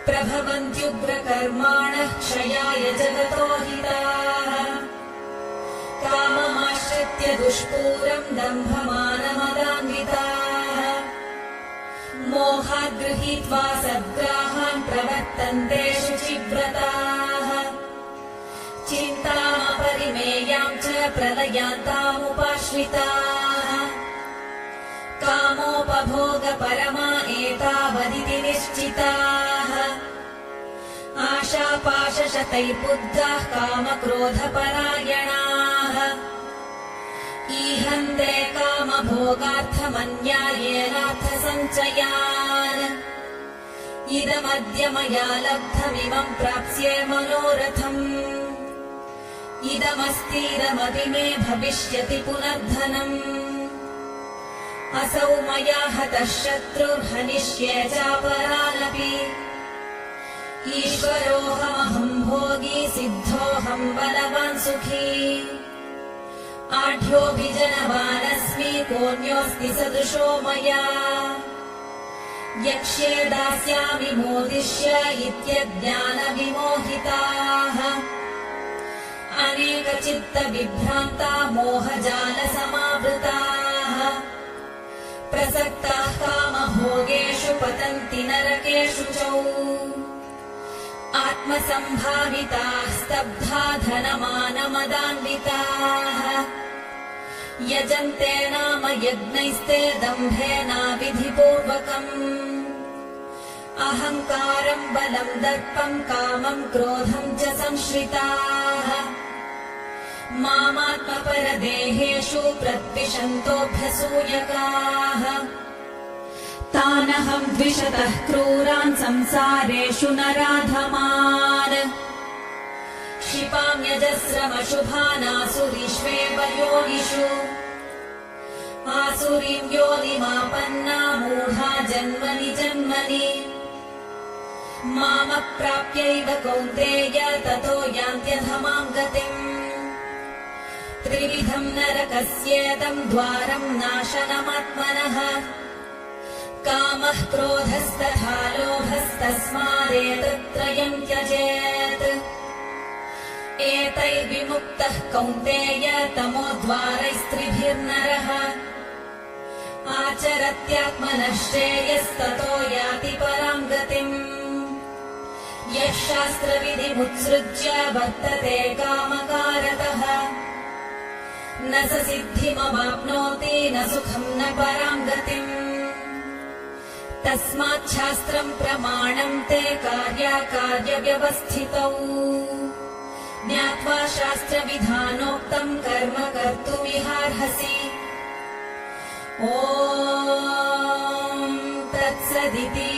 प्रभवन्त्युग्रकर्माणः क्षयाय जगतो हिताः काममाश्रित्य दुष्पूरम् दम्भमानमदान्विताः मोहात् गृहीत्वा सद्ग्राहान् प्रवर्तन्ते शुचिव्रताः चिन्तामपरिमेयाम् च प्रलयान्तामुपाश्रिताः कामोपभोगपरमा एतावदिति निश्चिताः आशापाशशतैर्बुद्धाः कामक्रोधपरायणाः ईहन्ते कामभोगार्थमन्यायेनार्थसञ्चयान् इदमद्य मया लब्धमिमम् प्राप्स्ये मनोरथम् इदमस्तीदमपि मे भविष्यति पुनर्धनम् असौ मया हतः शत्रुर्हनिष्ये चापरानपि ईश्वरोऽहमहम् भोगी सिद्धोऽहम् बलवान् सुखी आढ्योऽभिजनवानस्मि कोऽन्योऽस्ति सदृशो मया यक्ष्ये दास्यामि मोदिष्य इत्यज्ञानविमोहिताः अनेकचित्तविभ्रान्ता मोहजालसमावृताः प्रसक्ताः कामभोगेषु पतन्ति नरकेषु च आत्मसम्भाविताः स्तब्धा धनमानमदान्विताः यजन्ते नाम यज्ञैस्ते दम्भेनाविधिपूर्वकम् अहङ्कारम् बलम् दर्पम् कामम् क्रोधम् च संश्रिताः मामात्मपरदेहेषु प्रद्विषन्तोऽभ्यसूयकाः तानहम् द्विषतः क्रूरान् संसारेषु नराधमान् क्षिपाम्यजस्रमशुभानासुरीष्वेव योनिषु आसुरीम् योनिमापन्ना मूढा जन्मनि जन्मनि मामप्राप्यैव कौन्तेय ततो यान्त्यधमाम् गतिम् त्रिविधम् नरकस्येदम् द्वारम् नाशनमात्मनः कामः क्रोधस्तथा लोभस्तस्मादेतत्त्रयम् त्यजेत् एतैर्विमुक्तः कौन्तेय तमोद्वारैस्त्रिभिर्नरः आचरत्यात्मनः श्रेयस्ततो याति पराम् गतिम् यः शास्त्रविधिमुत्सृज्य वर्तते कामकारतः न स सिद्धिमवाप्नोति न सुखम् न पराम् गतिम् तस्मात् शास्त्रम् प्रमाणम् ते कार्याकार्यव्यवस्थितौ ज्ञात्वा शास्त्रविधानोक्तम् कर्म कर्तुमिहार्हसि ॐ तत्सदिति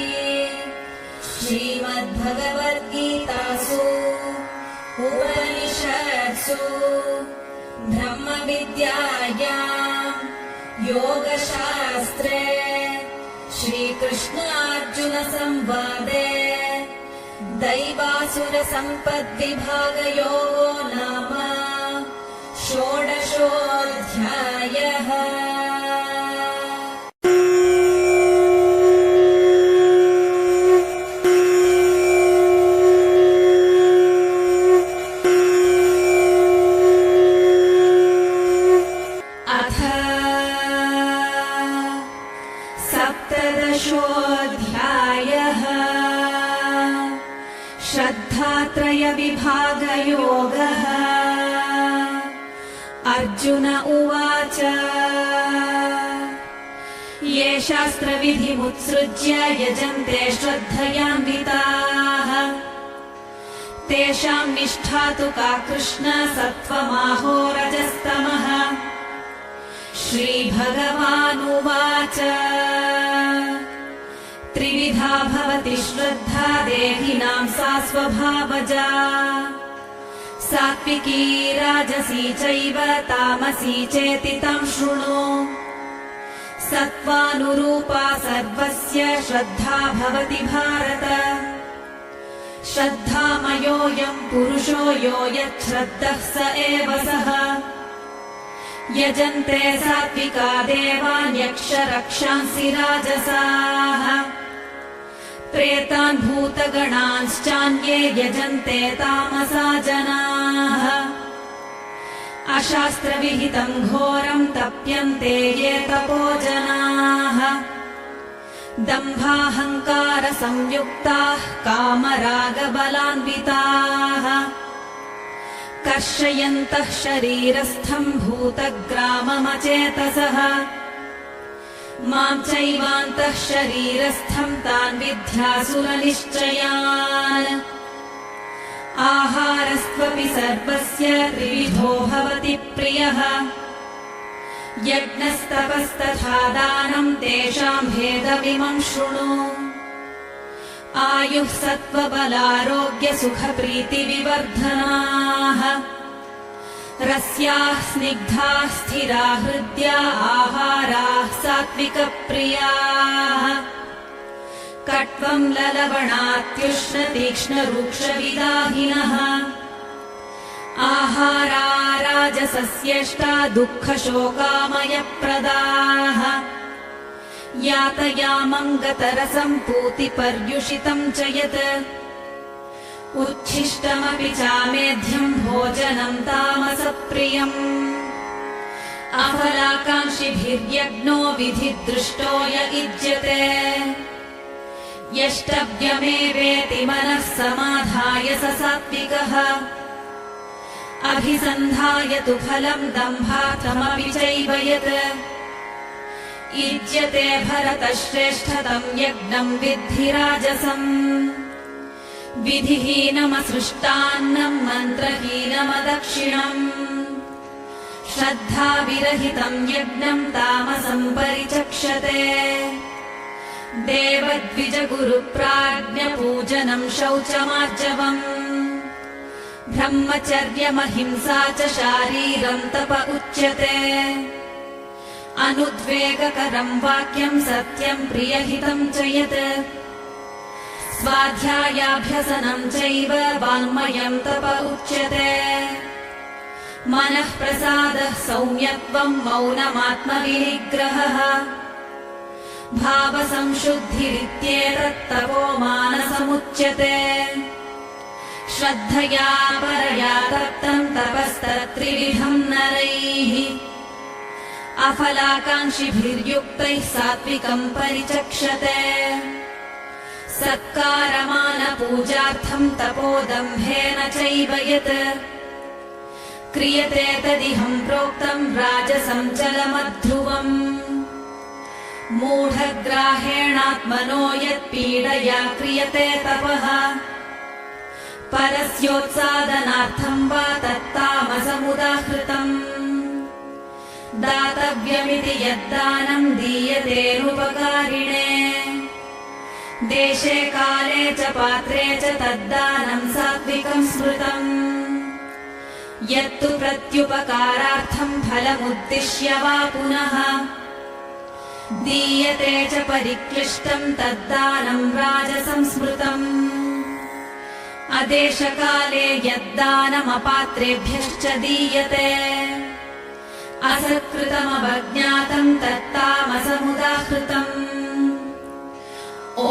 श्रीमद् श्रीमद्भगवद्गीतासु उपनिषत्सु ब्रह्मविद्यायाम् योगशास्त्रे श्रीकृष्णार्जुनसंवादे दैवासुरसम्पद्विभागयोगो नाम षोडशोऽध्यायः। सप्तदशोऽध्यायः। श्रद्धात्रयविभागयोगः। अर्जुन उवाच ये शास्त्रविधिमुत्सृज्य यजन्ते श्रद्धयान्विताः तेषाम् निष्ठा तु का कृष्ण सत्त्वमाहो रजस्तमः। श्रीभगवानुवाच त्रिविधा भवति श्रद्धा देहिनां सा स्वभावजा सात्विकी राजसी चैव तामसी चेति तं शृणु। सत्त्वानुरूपा सर्वस्य श्रद्धा भवति भारत। श्रद्धामयोऽयं पुरुषो यो यच्छ्रद्धः स एव सः। यजन्ते सात्विका देवान् यक्षरक्षांसि राजसाः प्रेतान् भूतगणांश्चान्ये यजन्ते तामसा जनाः। अशास्त्रविहितं घोरं तप्यन्ते ये तपो जनाः। दम्भाहङ्कारसंयुक्ताः कामरागबलान्विताः कर्षयन्तः शरीरस्थं भूतग्राममचेतसः। मां चैवान्तः शरीरस्थं तान् विद्यासुरनिश्चयान्। आहारस्त्वपि सर्वस्य त्रिविधो भवति प्रियः। यज्ञस्तपस्तथा दानं तेषां भेदमिमं शृणु। आयुः सत्त्वबलारोग्यसुखप्रीतिविवर्धनाः रस्याः स्निग्धाः स्थिरा हृद्या आहाराः सात्विकप्रियाः। कट्वं ललवणात्युष्णतीक्ष्णरूक्षविदाहिनः आहारा राजसस्येष्टा दुःखशोकामयप्रदाः। यातयामं गतरसं पूतिपर्युषितं च यत् उच्छिष्टमपि चामेध्यं भोजनं तामसप्रियम्। अफलाकाङ्क्षिभिर्यज्ञो विधिदृष्टो य युज्यते यष्टव्यमेवेति मनः समाधाय स सात्विकः। अभिसन्धाय तु फलं दम्भार्थमपि चैव यत् युज्यते भरतश्रेष्ठतं यज्ञं विद्धि राजसम्। विधिहीनमसृष्टान्नं मन्त्रहीनमदक्षिणम् श्रद्धाविरहितं यज्ञं तामसं परिचक्षते। देवद्विजगुरुप्राज्ञपूजनं शौचमार्जवम् ब्रह्मचर्यमहिंसा च शारीरं तप उच्यते। अनुद्वेगकरं वाक्यं सत्यं प्रियहितं च यत् स्वाध्यायाभ्यसनं चैव वाङ्मयं तप उच्यते। मनः प्रसादः सौम्यत्वं मौनमात्मविनिग्रहः भावसंशुद्धिरित्येतत्तपो मानसमुच्यते। श्रद्धया परया तप्तं तपस्तत्त्रिविधं नरैः अफलाकाङ्क्षिभिर्युक्तैः सात्विकं परिचक्षते। सत्कारमानपूजार्थं तपोदम्भेन चैव यत् क्रियते तदिहं प्रोक्तं राजसं चलमध्रुवम्। मूढग्राहेणात्मनो यत्पीडया क्रियते तपः परस्योत्सादनार्थं वा तत्तामसमुदाहृतम्। दातव्यमिति यद्दानं दीयतेऽनुपकारिणे देशे काले च पात्रे च तद्दानं सात्विकं स्मृतम् यत्तु प्रत्युपकारार्थं फलमुद्दिश्य वा पुनः दीयते च परिक्लिष्टं तद्दानं राजसं स्मृतम् अदेशकाले यद्दानमपात्रेभ्यश्च दीयते असत्कृतमवज्ञातं तत्तामसमुदाहृतम् ॐ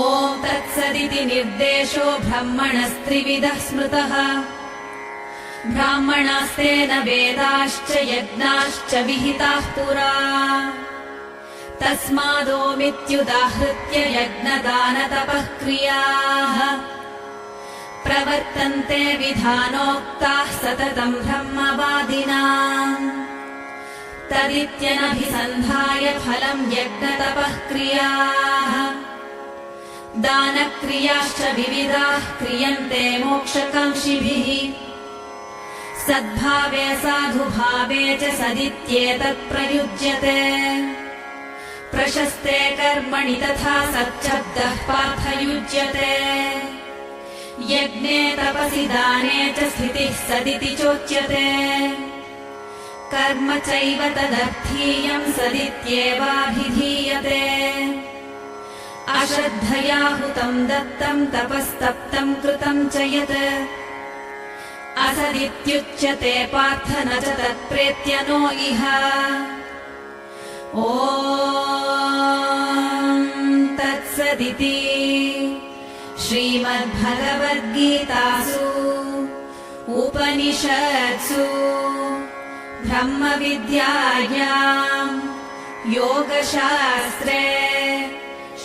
तत्सदिति निर्देशो ब्रह्मणस्त्रिविधः स्मृतः ब्राह्मणास्तेन वेदाश्च यज्ञाश्च विहिताः पुरा तस्मादोमित्युदाहृत्य यज्ञदानतपः क्रियाः प्रवर्तन्ते विधानोक्ताः सततं ब्रह्मवादिनाम् तदित्यनभिसन्धाय फलं यज्ञतपः क्रियाः दानक्रियाश्च विविधाः क्रियन्ते मोक्षकाङ्क्षिभिः सद्भावे साधुभावे च सदित्येतत् प्रयुज्यते प्रशस्ते कर्मणि तथा सच्छब्दः पार्थयुज्यते यज्ञे तपसि दाने च स्थितिः सदिति चोच्यते कर्म चैव तदर्थीयं सदित्येवाभिधीयते अश्रद्धया हुतं दत्तं तपस्तप्तं कृतं च यत् असदित्युच्यते पार्थ न च तत्प्रेत्य नो इह ॐ तत्सदिति श्रीमद्भगवद्गीतासु उपनिषत्सु ब्रह्मविद्यायां योगशास्त्रे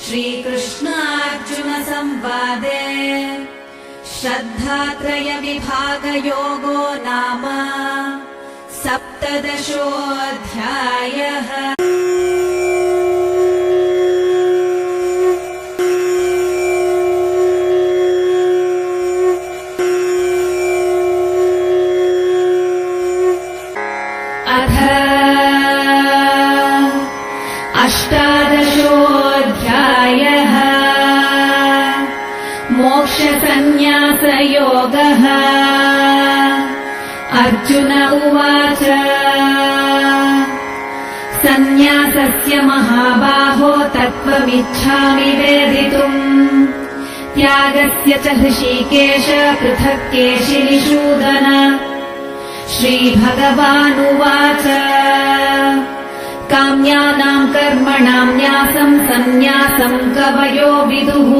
श्रीकृष्णार्जुनसंवादे श्रद्धात्रयविभागयोगो नाम सप्तदशोऽध्यायः। अष्टादशोऽध्यायः मोक्षसंन्यासयोगः। अर्जुन उवाच संन्यासस्य महाबाहो तत्त्वमिच्छामि वेदितुम् त्यागस्य च हृषीकेश पृथक् केशिनिषूदन। श्रीभगवानुवाच काम्यानां कर्मणां न्यासं सन्न्यासं कवयो विदुः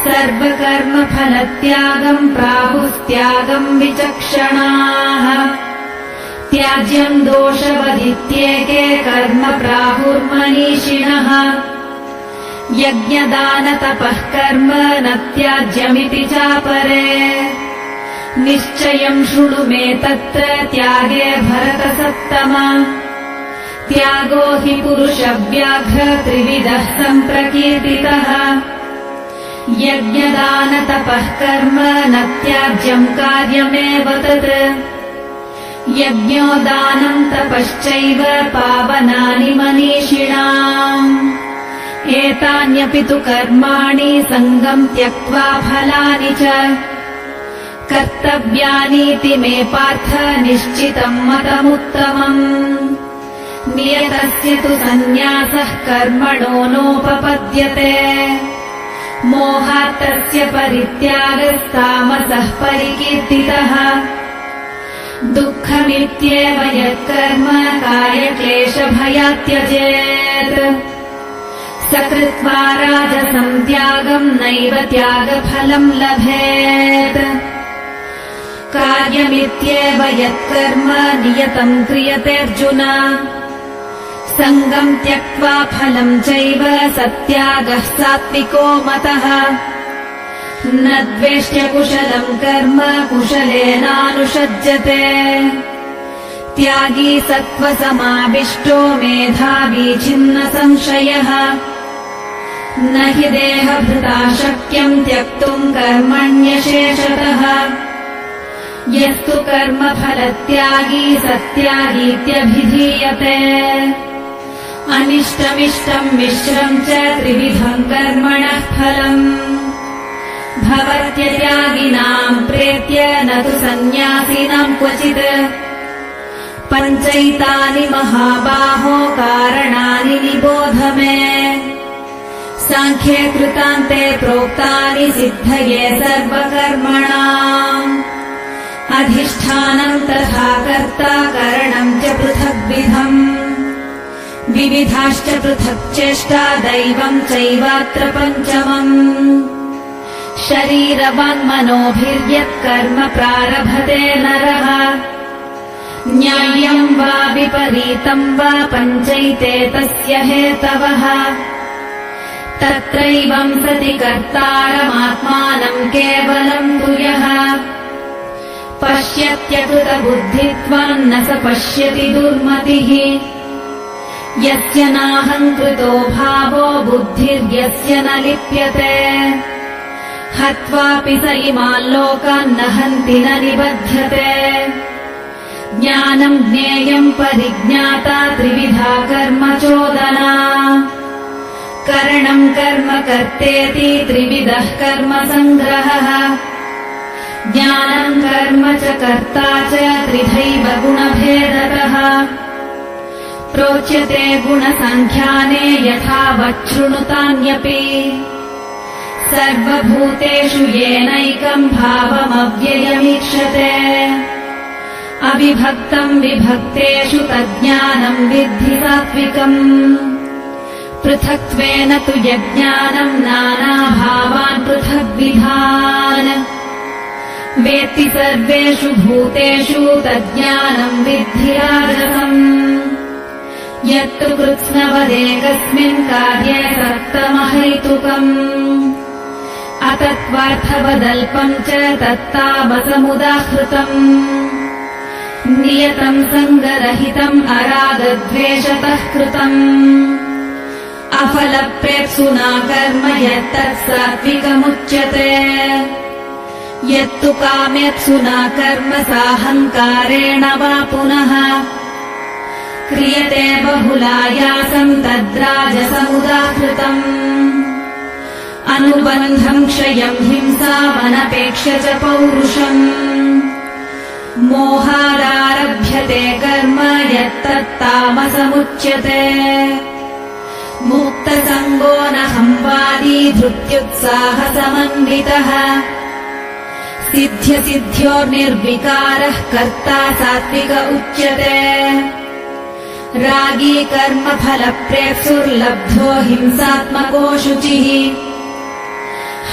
सर्वकर्मफलत्यागं प्राहुस्त्यागं विचक्षणाः। त्याज्यं दोषवदित्येके कर्म प्राहुर्मनीषिणः। यज्ञदानतपः कर्म न त्याज्यमिति चापरे निश्चयं शृणु मे तत्र त्यागे भरतसत्तम। त्यागो हि पुरुषव्याघ्र त्रिविधः सम्प्रकीर्तितः। यज्ञदानतपः कर्म न त्याज्यं कार्यमेव तत्। यज्ञो दानं तपश्चैव पावनानि मनीषिणाम्। एतान्यपि तु कर्माणि सङ्गं त्यक्त्वा फलानि च कर्तव्यानीति मे पार्थ निश्चितं मतमुत्तमम्। नियतस्य तु सन्न्यासः कर्मणो नोपपद्यते मोहात्तस्य परित्यागस्तामसः परिकीर्तितः। दुःखमित्येव यत्कर्म कायक्लेशभयात् त्यजेत् स कृत्वा राजसं त्यागं नैव त्यागफलं लभेत्। कार्यमित्येव यत्कर्म नियतं क्रियतेऽर्जुन सङ्गं त्यक्त्वा फलं चैव सत्यागः सात्विको मतः। न द्वेष्ट्य कुशलं कर्म कुशलेनानुषज्यते त्यागी सत्त्वसमाविष्टो मेधावी छिन्न संशयः। न हि देहभृता शक्यं त्यक्तुं कर्मण्यशेषतः। यस्तु कर्मफलत्यागी सत्यागीत्यभिधीयते अनिष्टमिष्टम् मिश्रम् च त्रिविधम् कर्मणः फलम् भवत्यत्यागिनाम् प्रेत्य न तु सन्न्यासिनाम् क्वचित् पञ्चैतानि महाबाहो कारणानि निबोध मे साङ्ख्ये कृतान्ते प्रोक्तानि सिद्धये सर्वकर्मणाम् अधिष्ठानम् तथा कर्ता करणम् च पृथग्विधम् विविधाश्च पृथक् चेष्टा दैवम् चैवात्र पञ्चमम् शरीरवाङ्मनोभिर्यत् कर्म प्रारभते नरः न्याय्यम् वा विपरीतम् वा पञ्चैते तस्य हेतवः तत्रैवम् सति कर्तारमात्मानम् केवलम् तु यः पश्यत्यकृतबुद्धित्वान्न स पश्यति दुर्मतिः यस्य नाहङ्कृतो भावो बुद्धिर्यस्य न लिप्यते हत्वापि स इमान् लोकान् न हन्ति न निबध्यते ज्ञानम् ज्ञेयम् परिज्ञाता त्रिविधा कर्म चोदना करणम् कर्म कर्तेति त्रिविधः कर्म सङ्ग्रहः ज्ञानम् कर्म च कर्ता च त्रिधैव गुणभेदतः प्रोच्यते गुणसङ्ख्याने यथावत् शृणुतान्यपि सर्वभूतेषु येनैकम् भावमव्ययमीक्षते अविभक्तम् विभक्तेषु तज्ज्ञानम् विद्धि सात्विकम् पृथक्त्वेन तु यज्ञानम् नानाभावान् पृथग्विधान् वेत्ति सर्वेषु भूतेषु तज्ज्ञानम् विद्धि राजसम् यत्तु कृत्स्नवदेकस्मिन् कार्ये सक्तमहैतुकम् अतत्त्वार्थवदल्पम् च तत्तामसमुदाहृतम् नियतम् सङ्गरहितम् अरागद्वेषतः कृतम् अफलप्रेप्सुना कर्म यत्तत् सात्विकमुच्यते यत्तु कामेप्सुना कर्म साहङ्कारेण वा पुनः क्रियते बहुलायासम् तद्राजसमुदाहृतम् अनुबन्धम् क्षयम् हिंसामनपेक्ष्य च पौरुषम् मोहादारभ्यते कर्म यत्तत्तामसमुच्यते मुक्तसङ्गो न संवादी धृत्युत्साहसमन्वितः सिद्ध्यसिद्ध्योर्निर्विकारः कर्ता सात्विक उच्यते रागी कर्मफलप्रेप्सुर्लब्धो हिंसात्मको शुचिः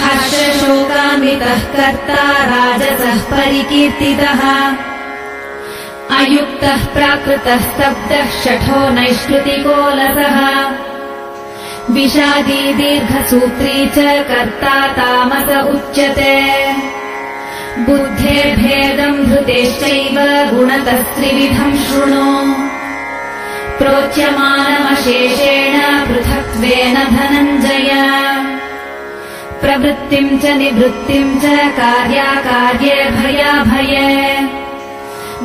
हर्षशोकान्वितः कर्ता राजसः परिकीर्तितः अयुक्तः प्राकृतः स्तब्धः शठो नैष्कृतिकोलसः विषादी दीर्घसूत्री च कर्ता तामस उच्यते बुद्धेर्भेदम् धृतेश्चैव गुणतस्त्रिविधम् शृणु प्रोच्यमानमशेषेण पृथक्त्वेन धनञ्जय प्रवृत्तिम् च निवृत्तिम् च कार्याकार्ये भयाभये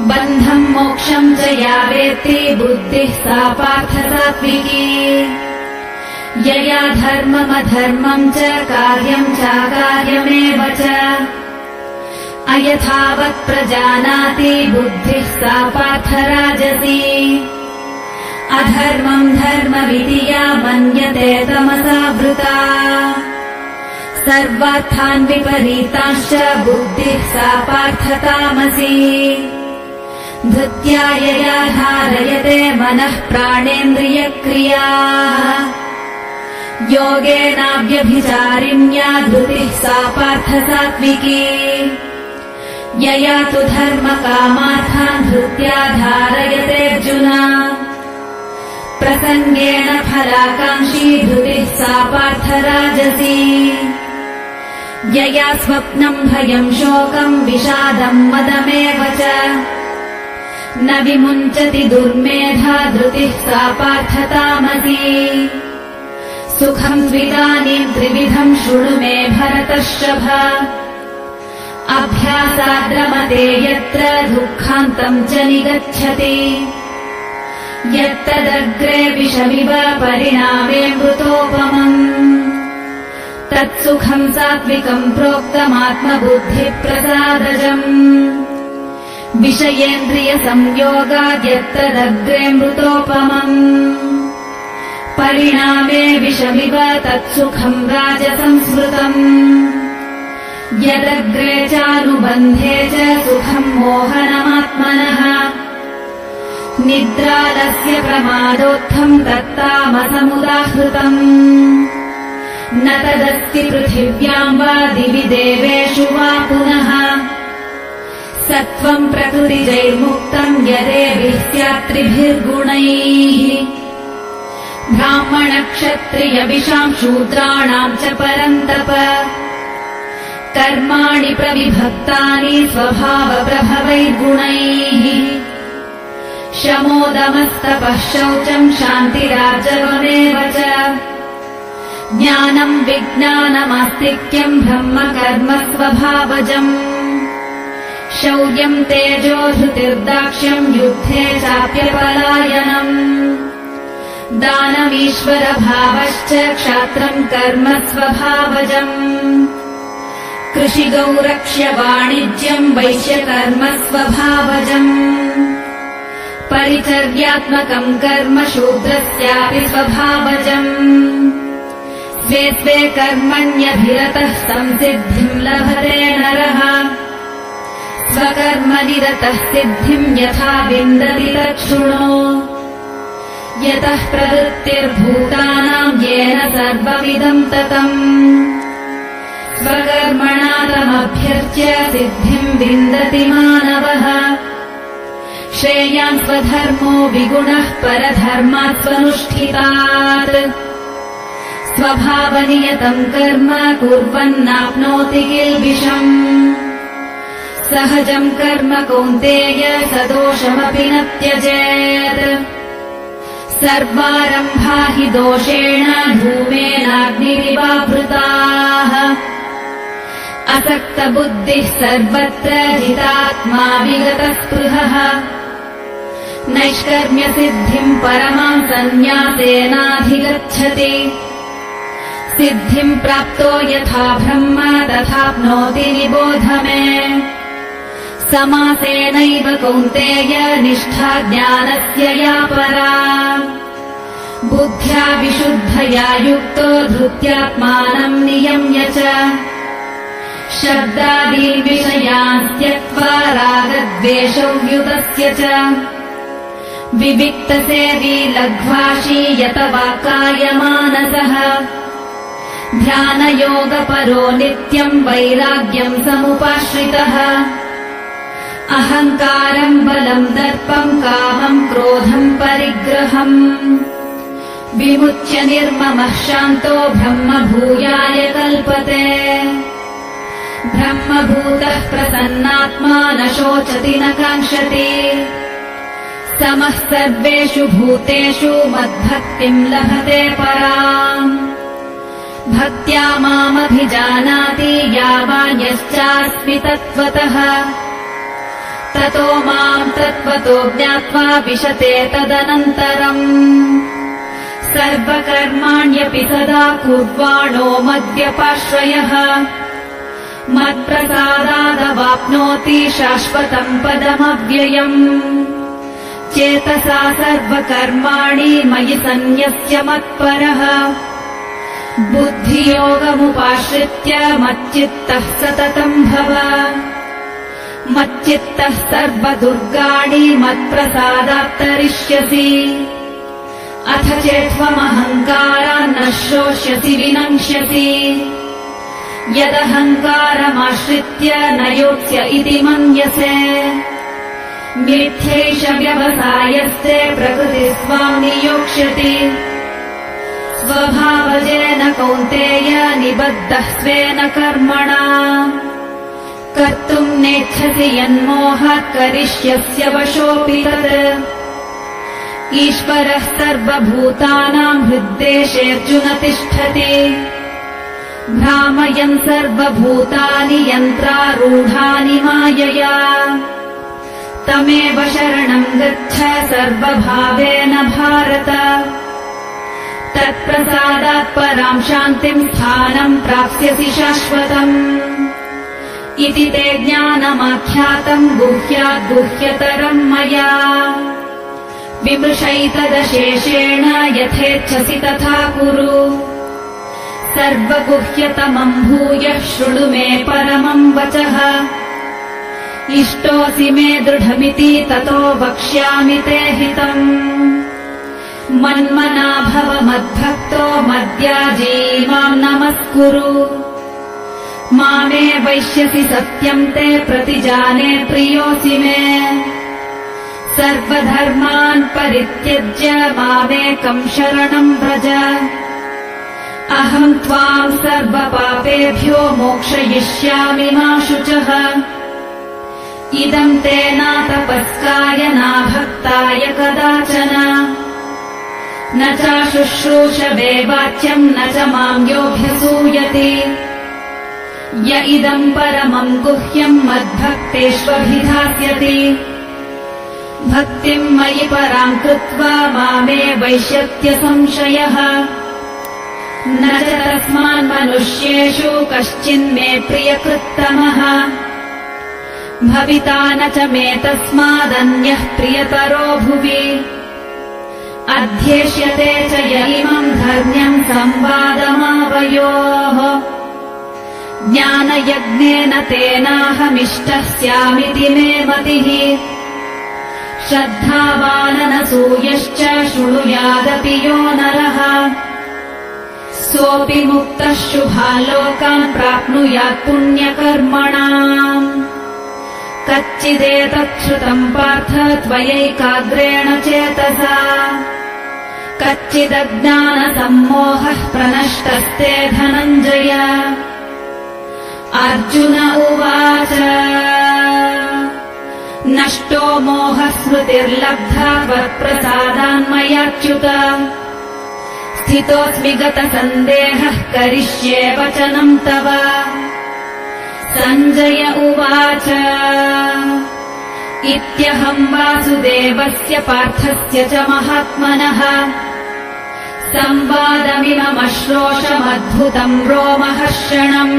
बन्धम् मोक्षम् च या वेत्ति बुद्धिः सा पार्थ सात्विकी यया धर्ममधर्मम् च कार्यम् चाकार्यमेव च अयथावत् प्रजानाति बुद्धिः सा पार्थ राजसी अधर्मम् धर्ममिति या मन्यते तमसा वृता सर्वार्थान् विपरीतांश्च बुद्धिः सा पार्थ तामसी धृत्या यया धारयते मनः प्राणेन्द्रियक्रियाः योगेनाव्यभिचारिण्या धृतिः सा पार्थ सात्विकी यया तु धर्मकामार्थान् धृत्या धारयते अर्जुन प्रसङ्गेन फलाकाङ्क्षी धृतिः सा पार्थ राजसी यया स्वप्नम् भयम् शोकम् विषादम् मदमेव च न विमुञ्चति दुर्मेधा धृतिः सा पार्थ तामसी सुखम् त्विदानीम् त्रिविधम् शृणु मे भरतर्षभ अभ्यासाद्रमते यत्र दुःखान्तम् च निगच्छति यत्तदग्रे विषमिव परिणामे मृतोपमम् तत्सुखम् सात्विकम् प्रोक्तमात्मबुद्धिप्रसादजम् विषयेन्द्रियसंयोगाद्यत्तदग्रे मृतोपमम् परिणामे विषमिव तत्सुखम् राजसंस्मृतम् यदग्रे चानुबन्धे च सुखम् मोहनमात्मनः निद्रालस्य प्रमादोत्थम् तत्तामसमुदाहृतम् न तदस्ति पृथिव्याम् वा दिवि देवेषु वा पुनः सत्त्वम् प्रकृतिजैर्मुक्तम् यदेभिः स्यात् त्रिभिर्गुणैः ब्राह्मणक्षत्रियविषाम् शूद्राणाम् च परन्तप कर्माणि प्रविभक्तानि स्वभावप्रभवैर्गुणैः शमोदमस्तपः शौचम् शान्तिराजवमेव च ज्ञानम् विज्ञानमास्तिक्यम् ब्रह्म कर्म स्वभावजम् शौर्यम् तेजो धृतिर्दाक्ष्यम् युद्धे चाप्यपलायनम् दानमीश्वरभावश्च क्षात्रम् कर्म स्वभावजम् कृषिगौरक्ष्य वाणिज्यम् वैश्यकर्म स्वभावजम् परिचर्यात्मकम् कर्म शूद्रस्यापि स्वभावजम् स्वे स्वे कर्मण्यभिरतः संसिद्धिम् लभते नरः स्वकर्मनिरतः सिद्धिम् यथा विन्दति तच्छृणु यतः प्रवृत्तिर्भूतानाम् येन सर्वमिदम् ततम् स्वकर्मणा तमभ्यर्च्य सिद्धिम् विन्दति मानवः श्रेयान् स्वधर्मो विगुणः परधर्मात् स्वनुष्ठितात् स्वभावनियतम् कर्म कुर्वन्नाप्नोति किल्बिषम् सहजम् कर्म कौन्तेय सदोषमपि न त्यजेत् सर्वारम्भा हि दोषेण धूमेनाग्निरिवावृताः असक्तबुद्धिः सर्वत्र जितात्मा विगतस्पृहः नैष्कर्म्यसिद्धिम् परमाम् सन्न्यासेनाधिगच्छति सिद्धिम् प्राप्तो यथा ब्रह्म तथाप्नोति निबोध मे समासेनैव कौन्तेय निष्ठा ज्ञानस्य या परा बुद्ध्या विशुद्धया युक्तो धृत्यात्मानम् नियम्य च शब्दादीन् विषयान् त्यक्त्वा रागद्वेषौ युतस्य च विविक्तसेवी लघ्वाशी यतवाक्कायमानसः ध्यानयोगपरो नित्यम् वैराग्यम् समुपाश्रितः अहङ्कारम् बलम् दर्पम् कामम् क्रोधम् परिग्रहम् विमुच्य निर्ममः शान्तो ब्रह्मभूयाय कल्पते ब्रह्मभूतः प्रसन्नात्मा न शोचति न काङ्क्षति समः सर्वेषु भूतेषु मद्भक्तिम् लभते पराम् भक्त्या मामभिजानाति यावान्यश्चास्मि तत्त्वतः ततो माम् तत्त्वतो ज्ञात्वा विशते तदनन्तरम् सर्वकर्माण्यपि सदा कुर्वाणो मद्व्यपाश्रयः मत्प्रसादादवाप्नोति शाश्वतम् पदमव्ययम् चेतसा सर्वकर्माणि मयि सन्न्यस्य मत्परः बुद्धियोगमुपाश्रित्य मच्चित्तः सततम् भव मच्चित्तः सर्वदुर्गाणि मत्प्रसादात्तरिष्यसि अथ चेत्त्वमहङ्कारान् न श्रोष्यसि विनङ्क्ष्यसि यदहङ्कारमाश्रित्य न योत्स्य इति मन्यसे मिथ्यैष व्यवसायस्ते प्रकृतिस्त्वाम् नियोक्ष्यति स्वभावजेन कौन्तेय निबद्धः स्वेन कर्मणा कर्तुम् नेच्छसि यन्मोहात् करिष्यस्य वशोऽपि तत् ईश्वरः सर्वभूतानाम् हृद्देशेऽर्जुन तिष्ठति भ्रामयन् सर्वभूतानि यन्त्रारूढानि मायया तमेव शरणं गच्छ सर्वभावेन भारत। तत्प्रसादात् परां शान्तिं स्थानं प्राप्स्यसि शाश्वतम्। इति ते ज्ञानमाख्यातम् गुह्याद् गुह्यतरम् मया। विमृशैतदशेषेण यथेच्छसि तथा कुरु। सर्वगुह्यतमम् भूयः शृणु मे परमम् वचः। इष्टोऽसि मे दृढमिति ततो वक्ष्यामि ते हितम्। मन्मना भव मद्भक्तो मद्याजी माम् नमस्कुरु। मामे वैश्यसि सत्यम् ते प्रतिजाने प्रियोऽसि मे। सर्वधर्मान् परित्यज्य मामेकम् शरणम् व्रज। अहम् त्वाम् सर्वपापेभ्यो मोक्षयिष्यामि मा शुचः। इदम् ते न तपस्काय न भक्ताय कदाचन। न चाशुश्रूषवे वाच्यम् न च माम् योऽभ्यसूयति। य इदम् परमम् गुह्यम् मद्भक्तेष्वभिधास्यति। भक्तिम् मयि पराम् कृत्वा मामे वैश्यत्य संशयः। न च तस्मान्मनुष्येषु कश्चिन्मे प्रियकृत्तमः। भविता न च मे तस्मादन्यः प्रियतरो भुवि। अध्येष्यते च य इमम् धर्म्यम् संवादमावयोः। ज्ञानयज्ञेन तेनाहमिष्टः स्यामिति मे मतिः। श्रद्धावाननसूयश्च शृणुयादपि यो नरः। सोऽपि मुक्तः शुभालोकान् प्राप्नुयात् पुण्यकर्मणाम्। कच्चिदेतच्छ्रुतम् पार्थ त्वयैकाग्रेण चेतसा। कच्चिदज्ञानसम्मोहः प्रनष्टस्ते धनञ्जय। अर्जुन उवाच नष्टो मोहः स्मृतिर्लब्धा त्वत्प्रसादान्मयाच्युत। स्थितोऽस्मि गतसन्देहः करिष्ये वचनम् तव। सञ्जय उवाच इत्यहम् वासुदेवस्य पार्थस्य च महात्मनः संवादमिममश्रोषमद्भुतम् रोमहर्षणम्।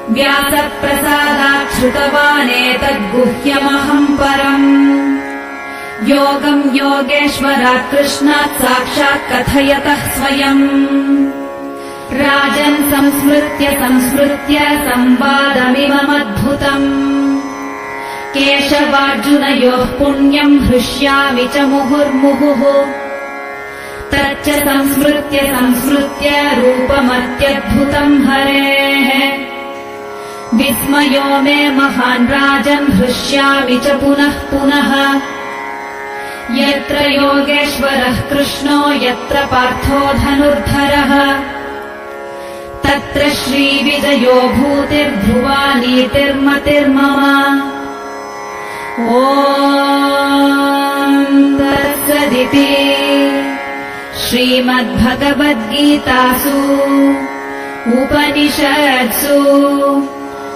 व्यासप्रसादात् श्रुतवानेतद्गुह्यमहम् परम्। योगम् योगेश्वरात् कृष्णात् साक्षात् कथयतः स्वयम्। राजन् संस्मृत्य संवादमिममद्भुतम्। केशवार्जुनयोः पुण्यम् हृष्यामि च मुहुर्मुहुः। तच्च संस्मृत्य रूपमत्यद्भुतम् हरेः। विस्मयो मे महान् राजन् हृष्यामि च पुनः पुनः। यत्र योगेश्वरः कृष्णो यत्र पार्थो धनुर्धरः। तत्र श्रीविजयो भूतिर्ध्रुवा नीतिर्मतिर्मम। ॐ तत्सदिति श्रीमद्भगवद्गीतासु उपनिषत्सु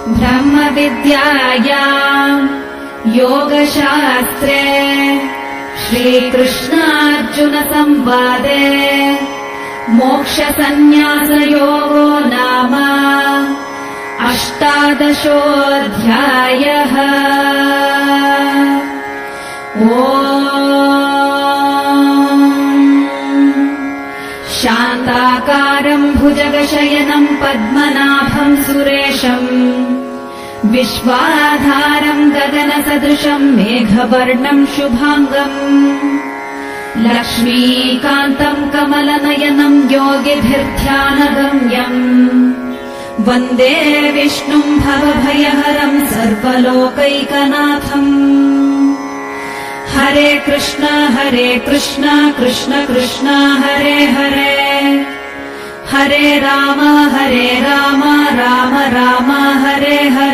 ब्रह्मविद्यायाम् योगशास्त्रे श्रीकृष्णार्जुनसंवादे मोक्षसंन्यासयोगो नाम 18ोऽध्यायः। शान्ताकारम् भुजगशयनम् पद्मनाभम् सुरेशम् विश्वाधारम् गगनसदृशम् मेघवर्णम् शुभाङ्गम् लक्ष्मीकान्तम् कमलनयनम् योगिभिर्ध्यानगम्यम् वन्दे विष्णुम् भवभयहरम् सर्वलोकैकनाथम्। हरे कृष्ण कृष्ण कृष्ण हरे हरे हरे राम राम राम हरे हरे।